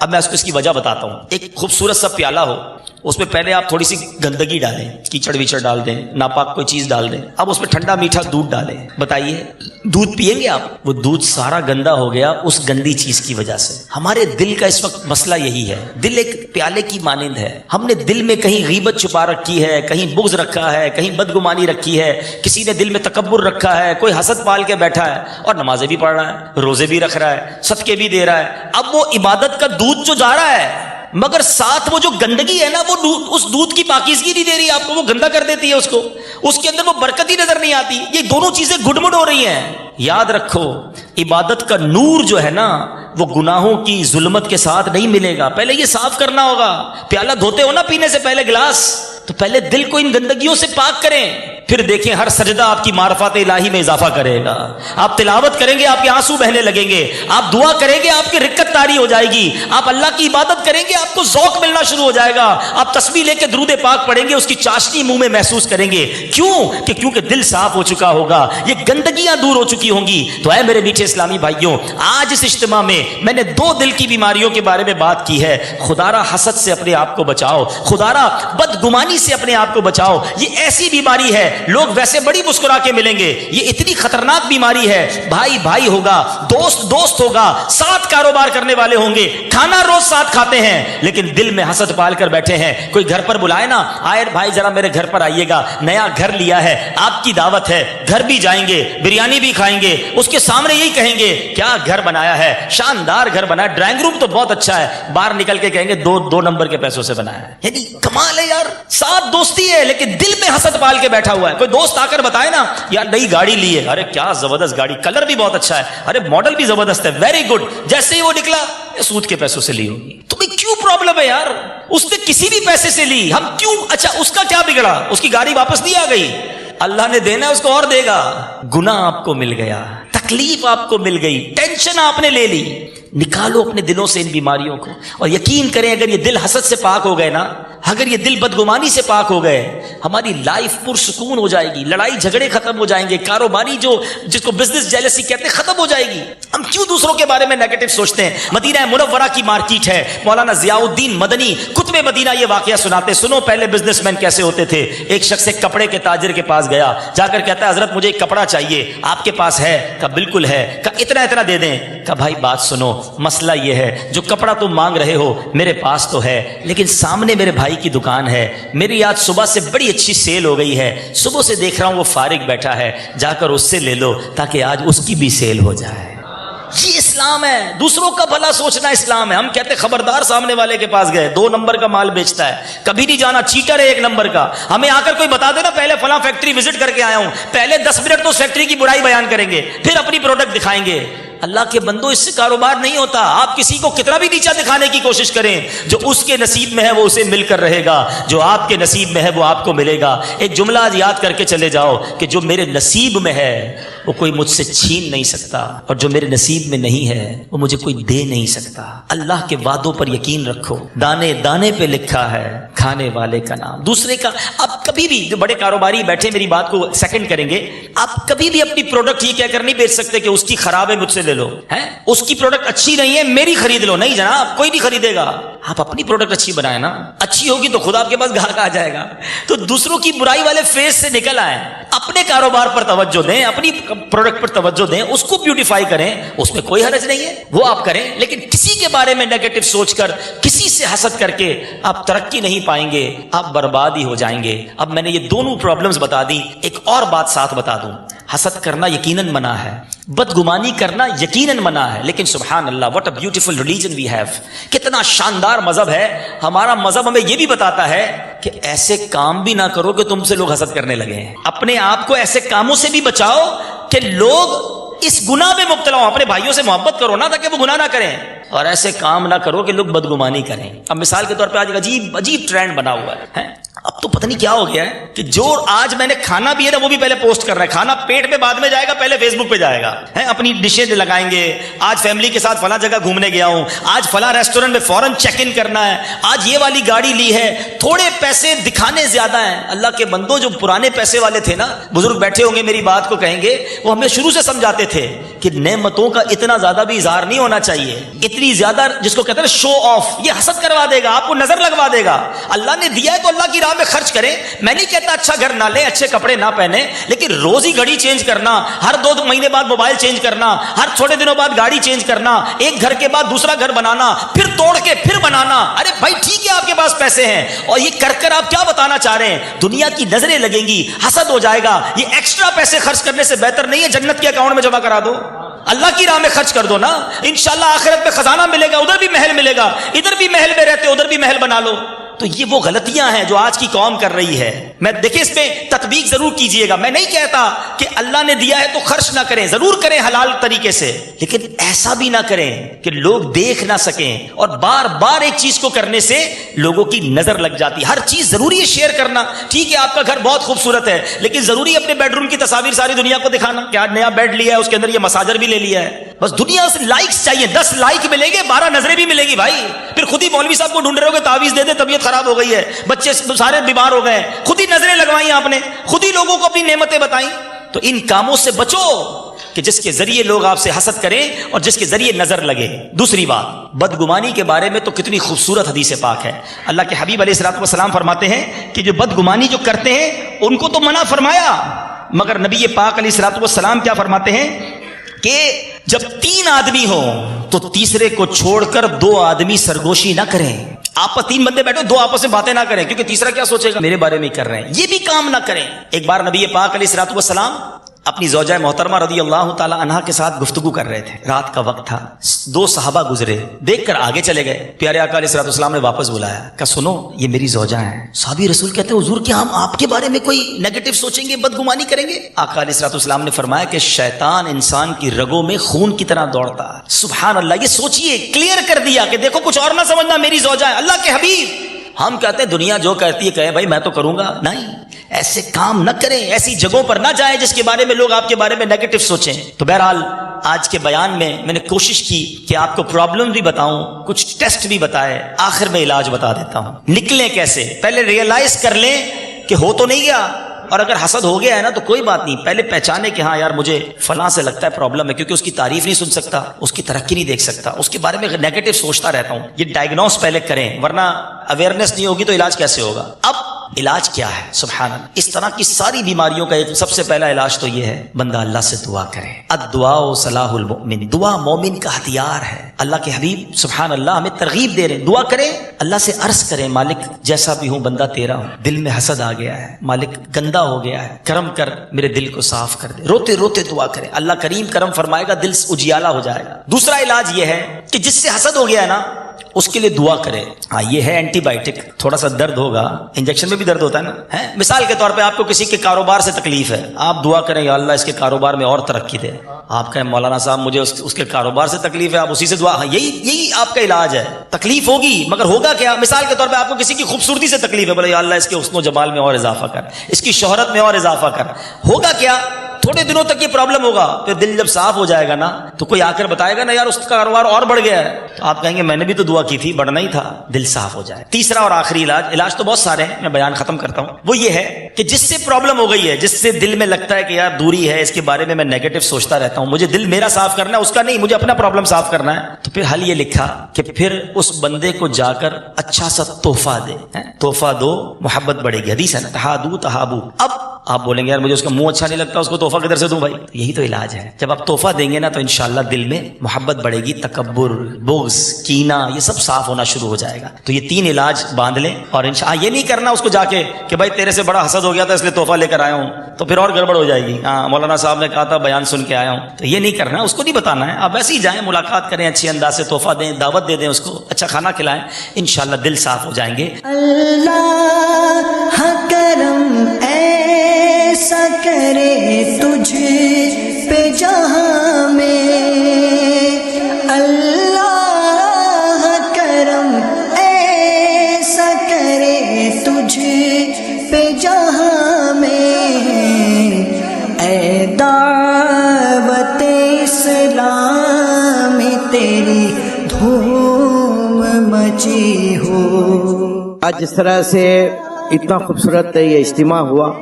اب میں اس کی وجہ بتاتا ہوں. ایک خوبصورت سا پیالہ ہو, اس میں پہلے آپ تھوڑی سی گندگی ڈالیں, کیچڑ ویچڑ ڈال دیں, ناپاک کوئی چیز ڈال دیں. اب اس میں ٹھنڈا میٹھا دودھ ڈالیں. بتائیے دودھ پیئیں گے آپ؟ وہ دودھ سارا گندا ہو گیا اس گندی چیز کی وجہ سے. ہمارے دل کا اس وقت مسئلہ یہی ہے. دل ایک پیالے کی مانند ہے. ہم نے دل میں کہیں غیبت چھپا رکھی ہے, کہیں بغض رکھا ہے, کہیں بدگمانی رکھی ہے, کسی نے دل میں تکبر رکھا ہے, کوئی حسد پال کے بیٹھا ہے اور نمازیں بھی پڑھ رہا ہے, روزے بھی رکھ رہا ہے, صدقے بھی دے رہا ہے. اب وہ عبادت کا دودھ جو جا رہا ہے, مگر ساتھ وہ جو گندگی ہے نا, وہ اس دودھ کی پاکیزگی نہیں دے رہی آپ کو, وہ گندا کر دیتی ہے اس کو. اس کے اندر وہ برکت ہی نظر نہیں آتی. یہ دونوں چیزیں گڈمڈ ہو رہی ہیں. یاد رکھو, عبادت کا نور جو ہے نا وہ گناہوں کی ظلمت کے ساتھ نہیں ملے گا. پہلے یہ صاف کرنا ہوگا. پیالہ دھوتے ہو نا پینے سے پہلے گلاس, تو پہلے دل کو ان گندگیوں سے پاک کریں. پھر دیکھیں ہر سجدہ آپ کی معرفت الہی میں اضافہ کرے گا. آپ تلاوت کریں گے آپ کے آنسو بہنے لگیں گے. آپ دعا کریں گے آپ کی رکت طاری ہو جائے گی. آپ اللہ کی عبادت کریں گے آپ کو ذوق ملنا شروع ہو جائے گا. آپ تسبیح لے کے درود پاک پڑھیں گے, اس کی چاشنی منہ میں محسوس کریں گے. کیونکہ دل صاف ہو چکا ہوگا, یہ گندگیاں دور ہو چکی ہوں گی. تو اے میرے میٹھے اسلامی بھائیوں, آج اس اجتماع میں نے 2 دل کی بیماریوں کے بارے میں بات کی ہے. خدارا حسد سے اپنے آپ کو بچاؤ, خدارا بدگمانی سے اپنے آپ کو بچاؤ. یہ ایسی بیماری ہے, لوگ ویسے بڑی مسکرا کے ملیں گے, یہ اتنی خطرناک بیماری ہے. بھائی بھائی ہوگا, دوست ہوگا, ساتھ کاروبار کرنے والے ہوں گے, کھانا روز ساتھ کھاتے ہیں, لیکن دل میں حسد پال کر بیٹھے ہیں. کوئی گھر پر بلائے نا, آئے بھائی ذرا میرے گھر پر آئیے گا, نیا گھر لیا ہے, آپ کی دعوت ہے, گھر بھی جائیں گے, بریانی بھی کھائیں گے, اس کے سامنے یہی کہیں گے کیا گھر بنایا ہے, شاندار گھر بنایا, ڈرائنگ روم تو بہت اچھا ہے. باہر نکل کے کہیں گے 2 نمبر کے پیسوں سے بنایا ہے. یعنی کمال ہے یار, ساتھ دوستی ہے لیکن دل میں حسد پال کے بیٹھا ہوا ہے. کوئی دوست آ کر بتائے نا یار نئی گاڑی لی ہے, ارے کیا زبردست گاڑی, کلر بھی بہت اچھا ہے, ارے ماڈل بھی زبردست ہے, ویری گڈ. جیسے ہی وہ نکلا, سود کے پیسوں سے لی ہوگی. تمہیں کیوں پرابلم ہے یار؟ اس نے کسی بھی پیسے سے لی, ہم کیوں؟ اچھا اس کا کیا بگڑا, اس کی گاڑی واپس نہیں آ گئی, اللہ نے دینا ہے اس کو اور دے گا. گناہ آپ کو مل گیا, تکلیف آپ کو مل گئی, ٹینشن آپ نے لے لی. نکالو اپنے دلوں سے ان بیماریوں کو, اور یقین کریں اگر یہ دل حسد سے پاک ہو گئے نا, اگر یہ دل بدگمانی سے پاک ہو گئے, ہماری لائف پرسکون ہو جائے گی. لڑائی جھگڑے ختم ہو جائیں گے, کاروباری جو جس کو بزنس جیلسی کہتے ہیں ختم ہو جائے گی. ہم کیوں دوسروں کے بارے میں نیگیٹو سوچتے ہیں؟ مدینہ منورہ کی مارکیٹ ہے, مولانا ضیاء الدین مدنی کتب مدینہ یہ واقعہ سناتے. سنو پہلے بزنس مین کیسے ہوتے تھے. ایک شخص ایک کپڑے کے تاجر کے پاس گیا, جا کر کہتا ہے حضرت مجھے ایک کپڑا چاہیے, آپ کے پاس ہے؟ کہا بالکل ہے. کہا اتنا دے دیں. کہا بھائی بات سنو, مسئلہ یہ ہے جو کپڑا تم مانگ رہے ہو میرے پاس تو ہے, لیکن سامنے میرے بھائی کی دکان ہے, میری آج صبح سے بڑی اچھی سیل ہو گئی ہے, صبح سے دیکھ رہا ہوں وہ فارغ بیٹھا ہے, جا کر اس سے لے لو تاکہ آج اس کی بھی سیل ہو جائے. یہ اسلام ہے, دوسروں کا بھلا سوچنا اسلام ہے. ہم کہتے خبردار سامنے والے کے پاس گئے, 2 نمبر کا مال بیچتا ہے, کبھی نہیں جانا, چیٹر ہے 1 نمبر کا. ہمیں آ کر کوئی بتا دینا پہلے فلاں فیکٹری وزٹ کر کے آیا ہوں, پہلے 10 منٹ تو اس فیکٹری کی برائی بیان کریں گے, پھر اپنی پروڈکٹ دکھائیں گے. اللہ کے بندو اس سے کاروبار نہیں ہوتا. آپ کسی کو کتنا بھی نیچا دکھانے کی کوشش کریں, جو اس کے نصیب میں ہے وہ اسے مل کر رہے گا, جو آپ کے نصیب میں ہے وہ آپ کو ملے گا. ایک جملہ آج یاد کر کے چلے جاؤ کہ جو میرے نصیب میں ہے وہ کوئی مجھ سے چھین نہیں سکتا, اور جو میرے نصیب میں نہیں ہے وہ مجھے کوئی دے نہیں سکتا. اللہ کے وعدوں پر یقین رکھو, دانے دانے پہ لکھا ہے کھانے والے کا نام. دوسرے کا آپ کبھی بھی, جو بڑے کاروباری بیٹھے میری بات کو سیکنڈ کریں گے, آپ کبھی بھی اپنی پروڈکٹ یہ کہہ کر نہیں بیچ سکتے کہ اس کی خراب ہے مجھ سے لے لو, ہے اس کی پروڈکٹ اچھی نہیں ہے میری خرید لو. نہیں جناب, کوئی نہیں خریدے گا. آپ اپنی پروڈکٹ اچھی بنائیں نا, اچھی ہوگی تو خود آپ کے پاس گاہک آ جائے گا. تو دوسروں کی برائی والے فیز سے نکل آئیں, اپنے کاروبار پر توجہ دیں, اپنی پروڈکٹ پر توجہ دیں, اس کو بیوٹیفائی کریں, اس میں کوئی حرج نہیں ہے, وہ آپ کریں. لیکن کسی کے بارے میں نیگیٹو سوچ کر, کسی سے حسد کر کے آپ ترقی نہیں پائیں گے, آپ برباد ہی ہو جائیں گے. اب میں نے یہ دونوں پرابلمز بتا دی, ایک اور بات ساتھ بتا دوں. حسد کرنا یقیناً منع ہے, بدگمانی کرنا یقیناً منع ہے, لیکن سبحان اللہ what a beautiful religion we have. کتنا شاندار مذہب ہے ہمارا. مذہب ہمیں یہ بھی بتاتا ہے کہ ایسے کام بھی نہ کرو کہ تم سے لوگ حسد کرنے لگے ہیں. اپنے آپ کو ایسے کاموں سے بھی بچاؤ کہ لوگ اس گناہ میں مبتلا ہوں. اپنے بھائیوں سے محبت کرو نا تاکہ وہ گناہ نہ کریں, اور ایسے کام نہ کرو کہ لوگ بدگمانی کریں. اب مثال کے طور پہ آج عجیب ٹرینڈ بنا ہوا ہے, اب تو پتہ نہیں کیا ہو گیا ہے کہ جو آج میں نے کھانا بھی ہے نا وہ بھی پہلے پوسٹ کر رہا ہے. کھانا پیٹ میں بعد میں جائے گا, پہلے فیس بک پہ جائے گا. اپنی ڈشیں لگائیں گے, آج فیملی کے ساتھ فلاں جگہ گھومنے گیا ہوں, آج فلاں ریسٹورینٹ میں فوراً چیک ان کرنا ہے, آج یہ والی گاڑی لی ہے. تھوڑے پیسے دکھانے زیادہ ہیں. اللہ کے بندوں, جو پرانے پیسے والے تھے نا, بزرگ بیٹھے ہوں گے میری بات کو کہیں گے, وہ ہمیں شروع سے سمجھاتے تھے کہ نعمتوں کا اتنا زیادہ بھی اظہار نہیں ہونا چاہیے. اتنی زیادہ جس کو کہتے ہیں شو آف, یہ حسد کروا دے گا, آپ کو نظر لگوا دے گا. اللہ نے دیا ہے تو اللہ کی راہ میں خرچ کریں. میں نہیں کہتا اچھا گھر نہ لیں, اچھے کپڑے نہ پہنے, لیکن روز ہی گھڑی چینج کرنا, ہر 2 مہینے بعد موبائل چینج کرنا, ہر تھوڑے دنوں بعد گاڑی چینج کرنا, ایک گھر کے بعد دوسرا گھر بنانا, پھر توڑ کے پھر بنانا. ارے بھائی ٹھیک ہے آپ کے پاس پیسے ہیں, اور یہ کر کر آپ کیا بتانا چاہ رہے ہیں؟ دنیا کی نظریں لگیں گی, حسد ہو جائے گا. یہ ایکسٹرا پیسے خرچ کرنے سے بہتر نہیں ہے جنت کے اکاؤنٹ میں جمع کرا دو, اللہ کی راہ میں خرچ کر دو نا. انشاءاللہ آخرت میں خزانہ ملے گا, ادھر بھی محل ملے گا, ادھر بھی محل میں رہتے ادھر بھی محل بنا لو. تو یہ وہ غلطیاں ہیں جو آج کی قوم کر رہی ہے. میں دیکھیں اس پہ تطبیق ضرور کیجئے گا. میں نہیں کہتا کہ اللہ نے دیا ہے تو خرچ نہ کریں, ضرور کریں حلال طریقے سے, لیکن ایسا بھی نہ کریں کہ لوگ دیکھ نہ سکیں. اور بار بار ایک چیز کو کرنے سے لوگوں کی نظر لگ جاتی. ہر چیز ضروری ہے شیئر کرنا. ٹھیک ہے آپ کا گھر بہت خوبصورت ہے, لیکن ضروری ہے اپنے بیڈ روم کی تصاویر ساری دنیا کو دکھانا کہ آج نیا بیڈ لیا ہے, اس کے اندر یہ مساجر بھی لے لیا ہے. بس دنیا سے لائکس چاہیے, 10 لائک ملیں گے, 12 نظریں بھی ملیں گی بھائی. پھر خود ہی مولوی صاحب کو ڈھونڈ رہے ہو کہ تعویذ دے دے, طبیعت خراب ہو گئی ہے, بچے سارے بیمار ہو گئے, خود ہی نظریں لگوائیں آپ نے, خود ہی لوگوں کو اپنی نعمتیں بتائیں. تو ان کاموں سے بچو کہ جس کے ذریعے لوگ آپ سے حسد کریں اور جس کے ذریعے نظر لگے. دوسری بات, بدگمانی کے بارے میں تو کتنی خوبصورت حدیث پاک ہے. اللہ کے حبیب علیہ الصلوۃ والسلام فرماتے ہیں کہ جو بدگمانی جو کرتے ہیں ان کو تو منع فرمایا, مگر نبی پاک علیہ الصلوۃ والسلام کیا فرماتے ہیں کہ جب 3 آدمی ہوں تو تیسرے کو چھوڑ کر 2 آدمی سرگوشی نہ کریں. آپ 3 بندے بیٹھو, 2 آپس میں باتیں نہ کریں, کیونکہ تیسرا کیا سوچے گا میرے بارے میں کر رہے ہیں. یہ بھی کام نہ کریں. ایک بار نبی پاک علیہ الصلوۃ والسلام اپنی زوجہ محترمہ رضی اللہ تعالی عنہا کے ساتھ گفتگو کر رہے تھے. رات کا وقت تھا, 2 صحابہ گزرے, دیکھ کر آگے چلے گئے. پیارے آقا علیہ الصلوۃ والسلام نے واپس بلایا, کہا سنو یہ میری زوجہ ہیں. صحابی رسول کہتے ہیں حضور کیا ہم آپ کے بارے میں کوئی نیگیٹو سوچیں گے, بدگمانی کریں گے؟ آقا علیہ الصلوۃ والسلام نے فرمایا کہ شیطان انسان کی رگوں میں خون کی طرح دوڑتا ہے. سبحان اللہ. یہ سوچئے, کلیئر کر دیا کہ دیکھو کچھ اور نہ سمجھنا, میری زوجہ ہے. اللہ کے حبیب, ہم کہتے ہیں دنیا جو کہتی ہے کہے بھائی میں تو کروں گا. نہیں, ایسے کام نہ کریں, ایسی جگہوں پر نہ جائیں جس کے بارے میں لوگ آپ کے بارے میں نیگیٹو سوچیں. تو بہرحال آج کے بیان میں نے کوشش کی کہ آپ کو پرابلم بھی بتاؤں, کچھ ٹیسٹ بھی بتائے, آخر میں علاج بتا دیتا ہوں. نکلیں کیسے, پہلے ریئلائز کر لیں کہ ہو تو نہیں گیا, اور اگر حسد ہو گیا ہے نا تو کوئی بات نہیں, پہلے پہچانے کہ ہاں یار مجھے فلاں سے لگتا ہے پرابلم ہے, کیونکہ اس کی تعریف نہیں سن سکتا, اس کی ترقی نہیں دیکھ سکتا, اس کے بارے میں نیگیٹو سوچتا رہتا ہوں. یہ ڈائگنوز پہلے کریں, ورنہ اویئرنیس نہیں ہوگی تو علاج کیسے ہوگا. اب علاج کیا ہے؟ سبحان اللہ. اس طرح کی ساری بیماریوں کا ایک سب سے پہلا علاج تو یہ ہے, بندہ اللہ سے دعا کرے. الدعاء صلاح المؤمن, دعا مومن کا ہتھیار ہے. اللہ کے حبیب سبحان اللہ ہمیں ترغیب دے رہے ہیں, دعا کریں, اللہ سے عرض کریں مالک جیسا بھی ہوں بندہ تیرا ہوں, دل میں حسد آ گیا ہے, مالک گندا ہو گیا ہے, کرم کر میرے دل کو صاف کر دے. روتے روتے دعا کریں, اللہ کریم کرم فرمائے گا, دل اجیالہ ہو جائے گا. دوسرا علاج یہ ہے کہ جس سے حسد ہو گیا ہے نا اس کے لیے دعا کرے. ہاں یہ ہے اینٹی بائیوٹک, تھوڑا سا درد ہوگا, انجیکشن میں بھی درد ہوتا ہے نا. مثال کے طور پہ آپ کو کسی کے کاروبار سے تکلیف ہے, آپ دعا کریں یا اللہ اس کے کاروبار میں اور ترقی دے. آپ کہیں مولانا صاحب مجھے اس کے کاروبار سے تکلیف ہے, آپ اسی سے دعا. ہاں یہی آپ کا علاج ہے. تکلیف ہوگی مگر ہوگا کیا؟ مثال کے طور پہ آپ کو کسی کی خوبصورتی سے تکلیف ہے, بولے یا اللہ اس کے حسن و جمال میں اور اضافہ کر, اس کی شہرت میں اور اضافہ کر. ہوگا کیا؟ تھوڑے دنوں تک یہ پرابلم ہوگا, پھر دل جب صاف ہو جائے گا نا تو کوئی آ کر بتائے گا نا یار اس کا کاروبار اور بڑھ گیا ہے, تو آپ کہیں گے میں نے بھی تو دعا کی تھی, بڑھنا ہی تھا. دل صاف ہو جائے. تیسرا اور آخری علاج تو بہت سارے ہیں, میں بیان ختم کرتا ہوں. وہ یہ ہے کہ جس سے پرابلم ہو گئی ہے, جس سے دل میں لگتا ہے کہ یار دوری ہے, اس کے بارے میں نیگیٹو سوچتا رہتا ہوں, مجھے دل میرا صاف کرنا ہے, اس کا نہیں, مجھے اپنا پرابلم صاف کرنا ہے, تو پھر حل یہ لکھا کہ پھر اس بندے کو جا کر اچھا سا تحفہ دے. تحفہ دو, محبت بڑھے گی. حدیث ہے نا, تہادو تہابو. اب آپ بولیں گے یار مجھے اس کا منہ اچھا نہیں لگتا, اس کو تحفہ کدھر سے دوں بھائی؟ یہی تو علاج ہے. جب آپ تحفہ دیں گے نا تو انشاءاللہ دل میں محبت بڑھے گی, تکبر, بغض, کینہ, یہ سب صاف ہونا شروع ہو جائے گا. تو یہ 3 علاج باندھ لیں. اور انشاءاللہ یہ نہیں کرنا اس کو جا کے کہ بھائی تیرے سے بڑا حسد ہو گیا تھا اس لیے تحفہ لے کر آیا ہوں, تو پھر اور گڑبڑ ہو جائے گی. ہاں مولانا صاحب نے کہا تھا بیان سن کے آیا ہوں, تو یہ نہیں کرنا, اس کو نہیں بتانا ہے. آپ ایسے ہی جائیں, ملاقات کریں, اچھے انداز سے تحفہ دیں, دعوت دے دیں, اس کو اچھا کھانا کھلائیں, انشاءاللہ دل صاف ہو جائیں گے. اللہ کرم ایسا کرے تجھ پہ جہاں میں, اللہ کرم ایسا کرے تجھ پہ جہاں میں اے دعوت اسلام تیری دھوم مچی ہو. آج جس طرح سے اتنا خوبصورت یہ اجتماع ہوا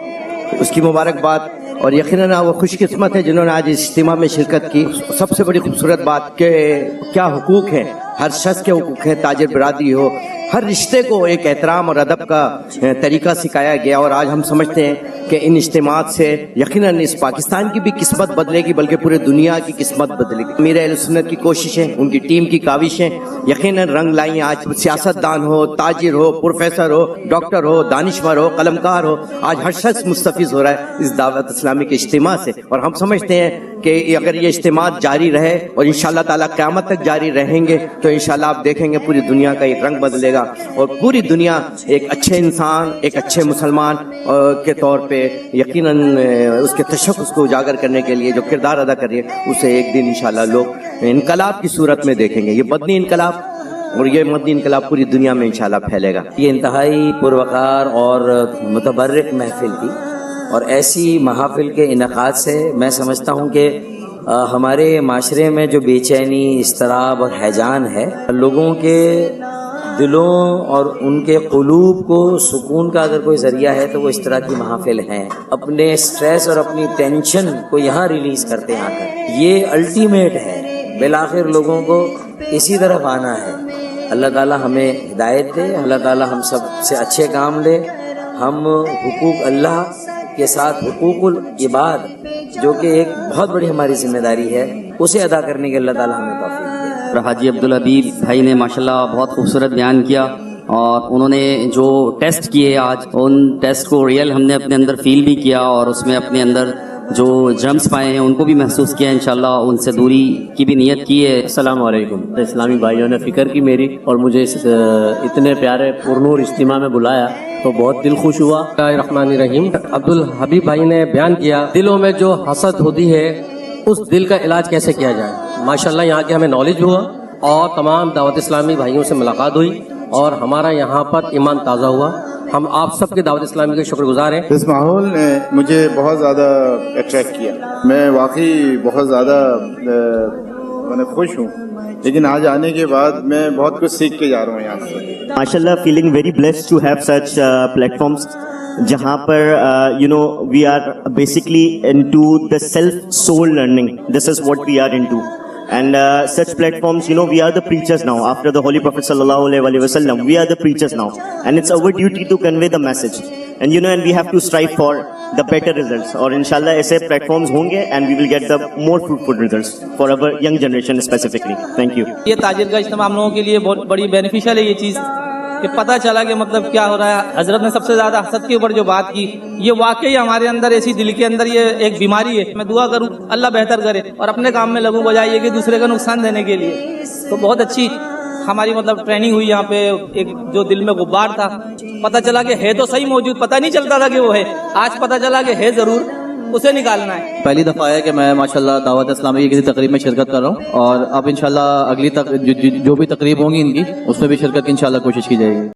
اس کی مبارکباد، اور یقیناً وہ خوش قسمت ہے جنہوں نے آج اس اجتماع میں شرکت کی. سب سے بڑی خوبصورت بات کہ کیا حقوق ہیں، ہر شخص کے حقوق ہیں، تاجر برادری ہو، ہر رشتے کو ایک احترام اور ادب کا طریقہ سکھایا گیا. اور آج ہم سمجھتے ہیں کہ ان اجتماعات سے یقیناً اس پاکستان کی بھی قسمت بدلے گی، بلکہ پورے دنیا کی قسمت بدلے گی. امیر اہل سنت کی کوششیں، ان کی ٹیم کی کاوشیں یقیناً رنگ لائیں. آج سیاست دان ہو، تاجر ہو، پروفیسر ہو، ڈاکٹر ہو، دانشور ہو، قلمکار ہو، آج ہر شخص مستفیض ہو رہا ہے اس دعوت اسلامی کے اجتماع سے. اور ہم سمجھتے ہیں کہ اگر یہ اجتماعات جاری رہے اور انشاءاللہ تعالیٰ قیامت تک جاری رہیں گے تو انشاءاللہ آپ دیکھیں گے پوری دنیا کا ایک رنگ بدلے گا، اور پوری دنیا ایک اچھے انسان، ایک اچھے مسلمان کے طور پہ یقیناً اس کے تشخص کو اجاگر کرنے کے لیے جو کردار ادا کر رہی ہے اسے ایک دن انشاءاللہ لوگ انقلاب کی صورت میں دیکھیں گے. یہ مدنی انقلاب، اور یہ مدنی انقلاب پوری دنیا میں انشاءاللہ پھیلے گا. یہ انتہائی پروقار اور متبرک محفل تھی، اور ایسی محافل کے انعقاد سے میں سمجھتا ہوں کہ ہمارے معاشرے میں جو بے چینی، اضطراب اور ہیجان ہے، لوگوں کے دلوں اور ان کے قلوب کو سکون کا اگر کوئی ذریعہ ہے تو وہ اس طرح کی محافل ہیں. اپنے سٹریس اور اپنی ٹینشن کو یہاں ریلیز کرتے ہیں آ کر. یہ الٹیمیٹ ہے، بالآخر لوگوں کو اسی طرف آنا ہے. اللہ تعالی ہمیں ہدایت دے، اللہ تعالی ہم سب سے اچھے کام لے. ہم حقوق اللہ کے ساتھ حقوق العباد، جو کہ ایک بہت بڑی ہماری ذمہ داری ہے، اسے ادا کرنے کے اللہ تعالی ہمیں توفیق دے. حاجی عبدالحبیب بھائی نے ماشاءاللہ بہت خوبصورت بیان کیا، اور انہوں نے جو ٹیسٹ کیے آج، ان ٹیسٹ کو ریئل ہم نے اپنے اندر فیل بھی کیا، اور اس میں اپنے اندر جو جرمز پائے ہیں ان کو بھی محسوس کیا. انشاءاللہ ان سے دوری کی بھی نیت کی ہے. السلام علیکم. اسلامی بھائیوں نے فکر کی میری، اور مجھے اس اتنے پیارے پرنور اجتماع میں بلایا تو بہت دل خوش ہوا. الرحمن الرحیم. عبدالحبیب بھائی نے بیان کیا دلوں میں جو حسد ہوتی ہے اس دل کا علاج کیسے کیا جائے. ماشاءاللہ یہاں کے ہمیں نالج ہوا، اور تمام دعوت اسلامی بھائیوں سے ملاقات ہوئی، اور ہمارا یہاں پر ایمان تازہ ہوا. ہم آپ سب کے دعوت اسلامی کے شکر گزار ہیں. اس ماحول نے مجھے بہت زیادہ اٹریکٹ کیا. میں واقعی بہت زیادہ خوش ہوں، لیکن آج آنے کے بعد میں بہت کچھ سیکھ کے جا رہا ہوں یہاں سے. MashaAllah, feeling very blessed to have such platforms جہاں پر we are basically into the self-soul learning. This is what we are into. And such platforms, we are the preachers now. After the Holy Prophet sallallahu alaihi wasallam, we are the preachers now. And it's our duty to convey the message. And and we have to strive for the better results. اور انشاءاللہ ایسے platforms ہوں گے and we will get the more fruitful results for our young generation specifically. Thank you. یہ تاجر کا اجتماع ہم لوگوں کے لیے بہت بڑی بینیفیشل ہے یہ چیز، کہ پتہ چلا کہ مطلب کیا ہو رہا ہے. حضرت نے سب سے زیادہ حسد کے اوپر جو بات کی، یہ واقعی ہمارے اندر ایسی دل کے اندر یہ ایک بیماری ہے. میں دعا کروں اللہ بہتر کرے اور اپنے کام میں لگوں، بجائے یہ کہ دوسرے کا نقصان دینے کے لیے. تو بہت اچھی ہماری ٹریننگ ہوئی یہاں پہ. ایک جو دل میں غبار تھا پتہ چلا کہ ہے تو صحیح موجود، پتہ نہیں چلتا تھا کہ وہ ہے، آج پتہ چلا کہ ہے ضرور، اسے نکالنا ہے. پہلی دفعہ ہے کہ میں ماشاءاللہ دعوت اسلامی کی کسی تقریب میں شرکت کر رہا ہوں، اور اب انشاءاللہ اگلی جو بھی تقریب ہوں گی ان کی، اس میں بھی شرکت کی انشاءاللہ کوشش کی جائے گی.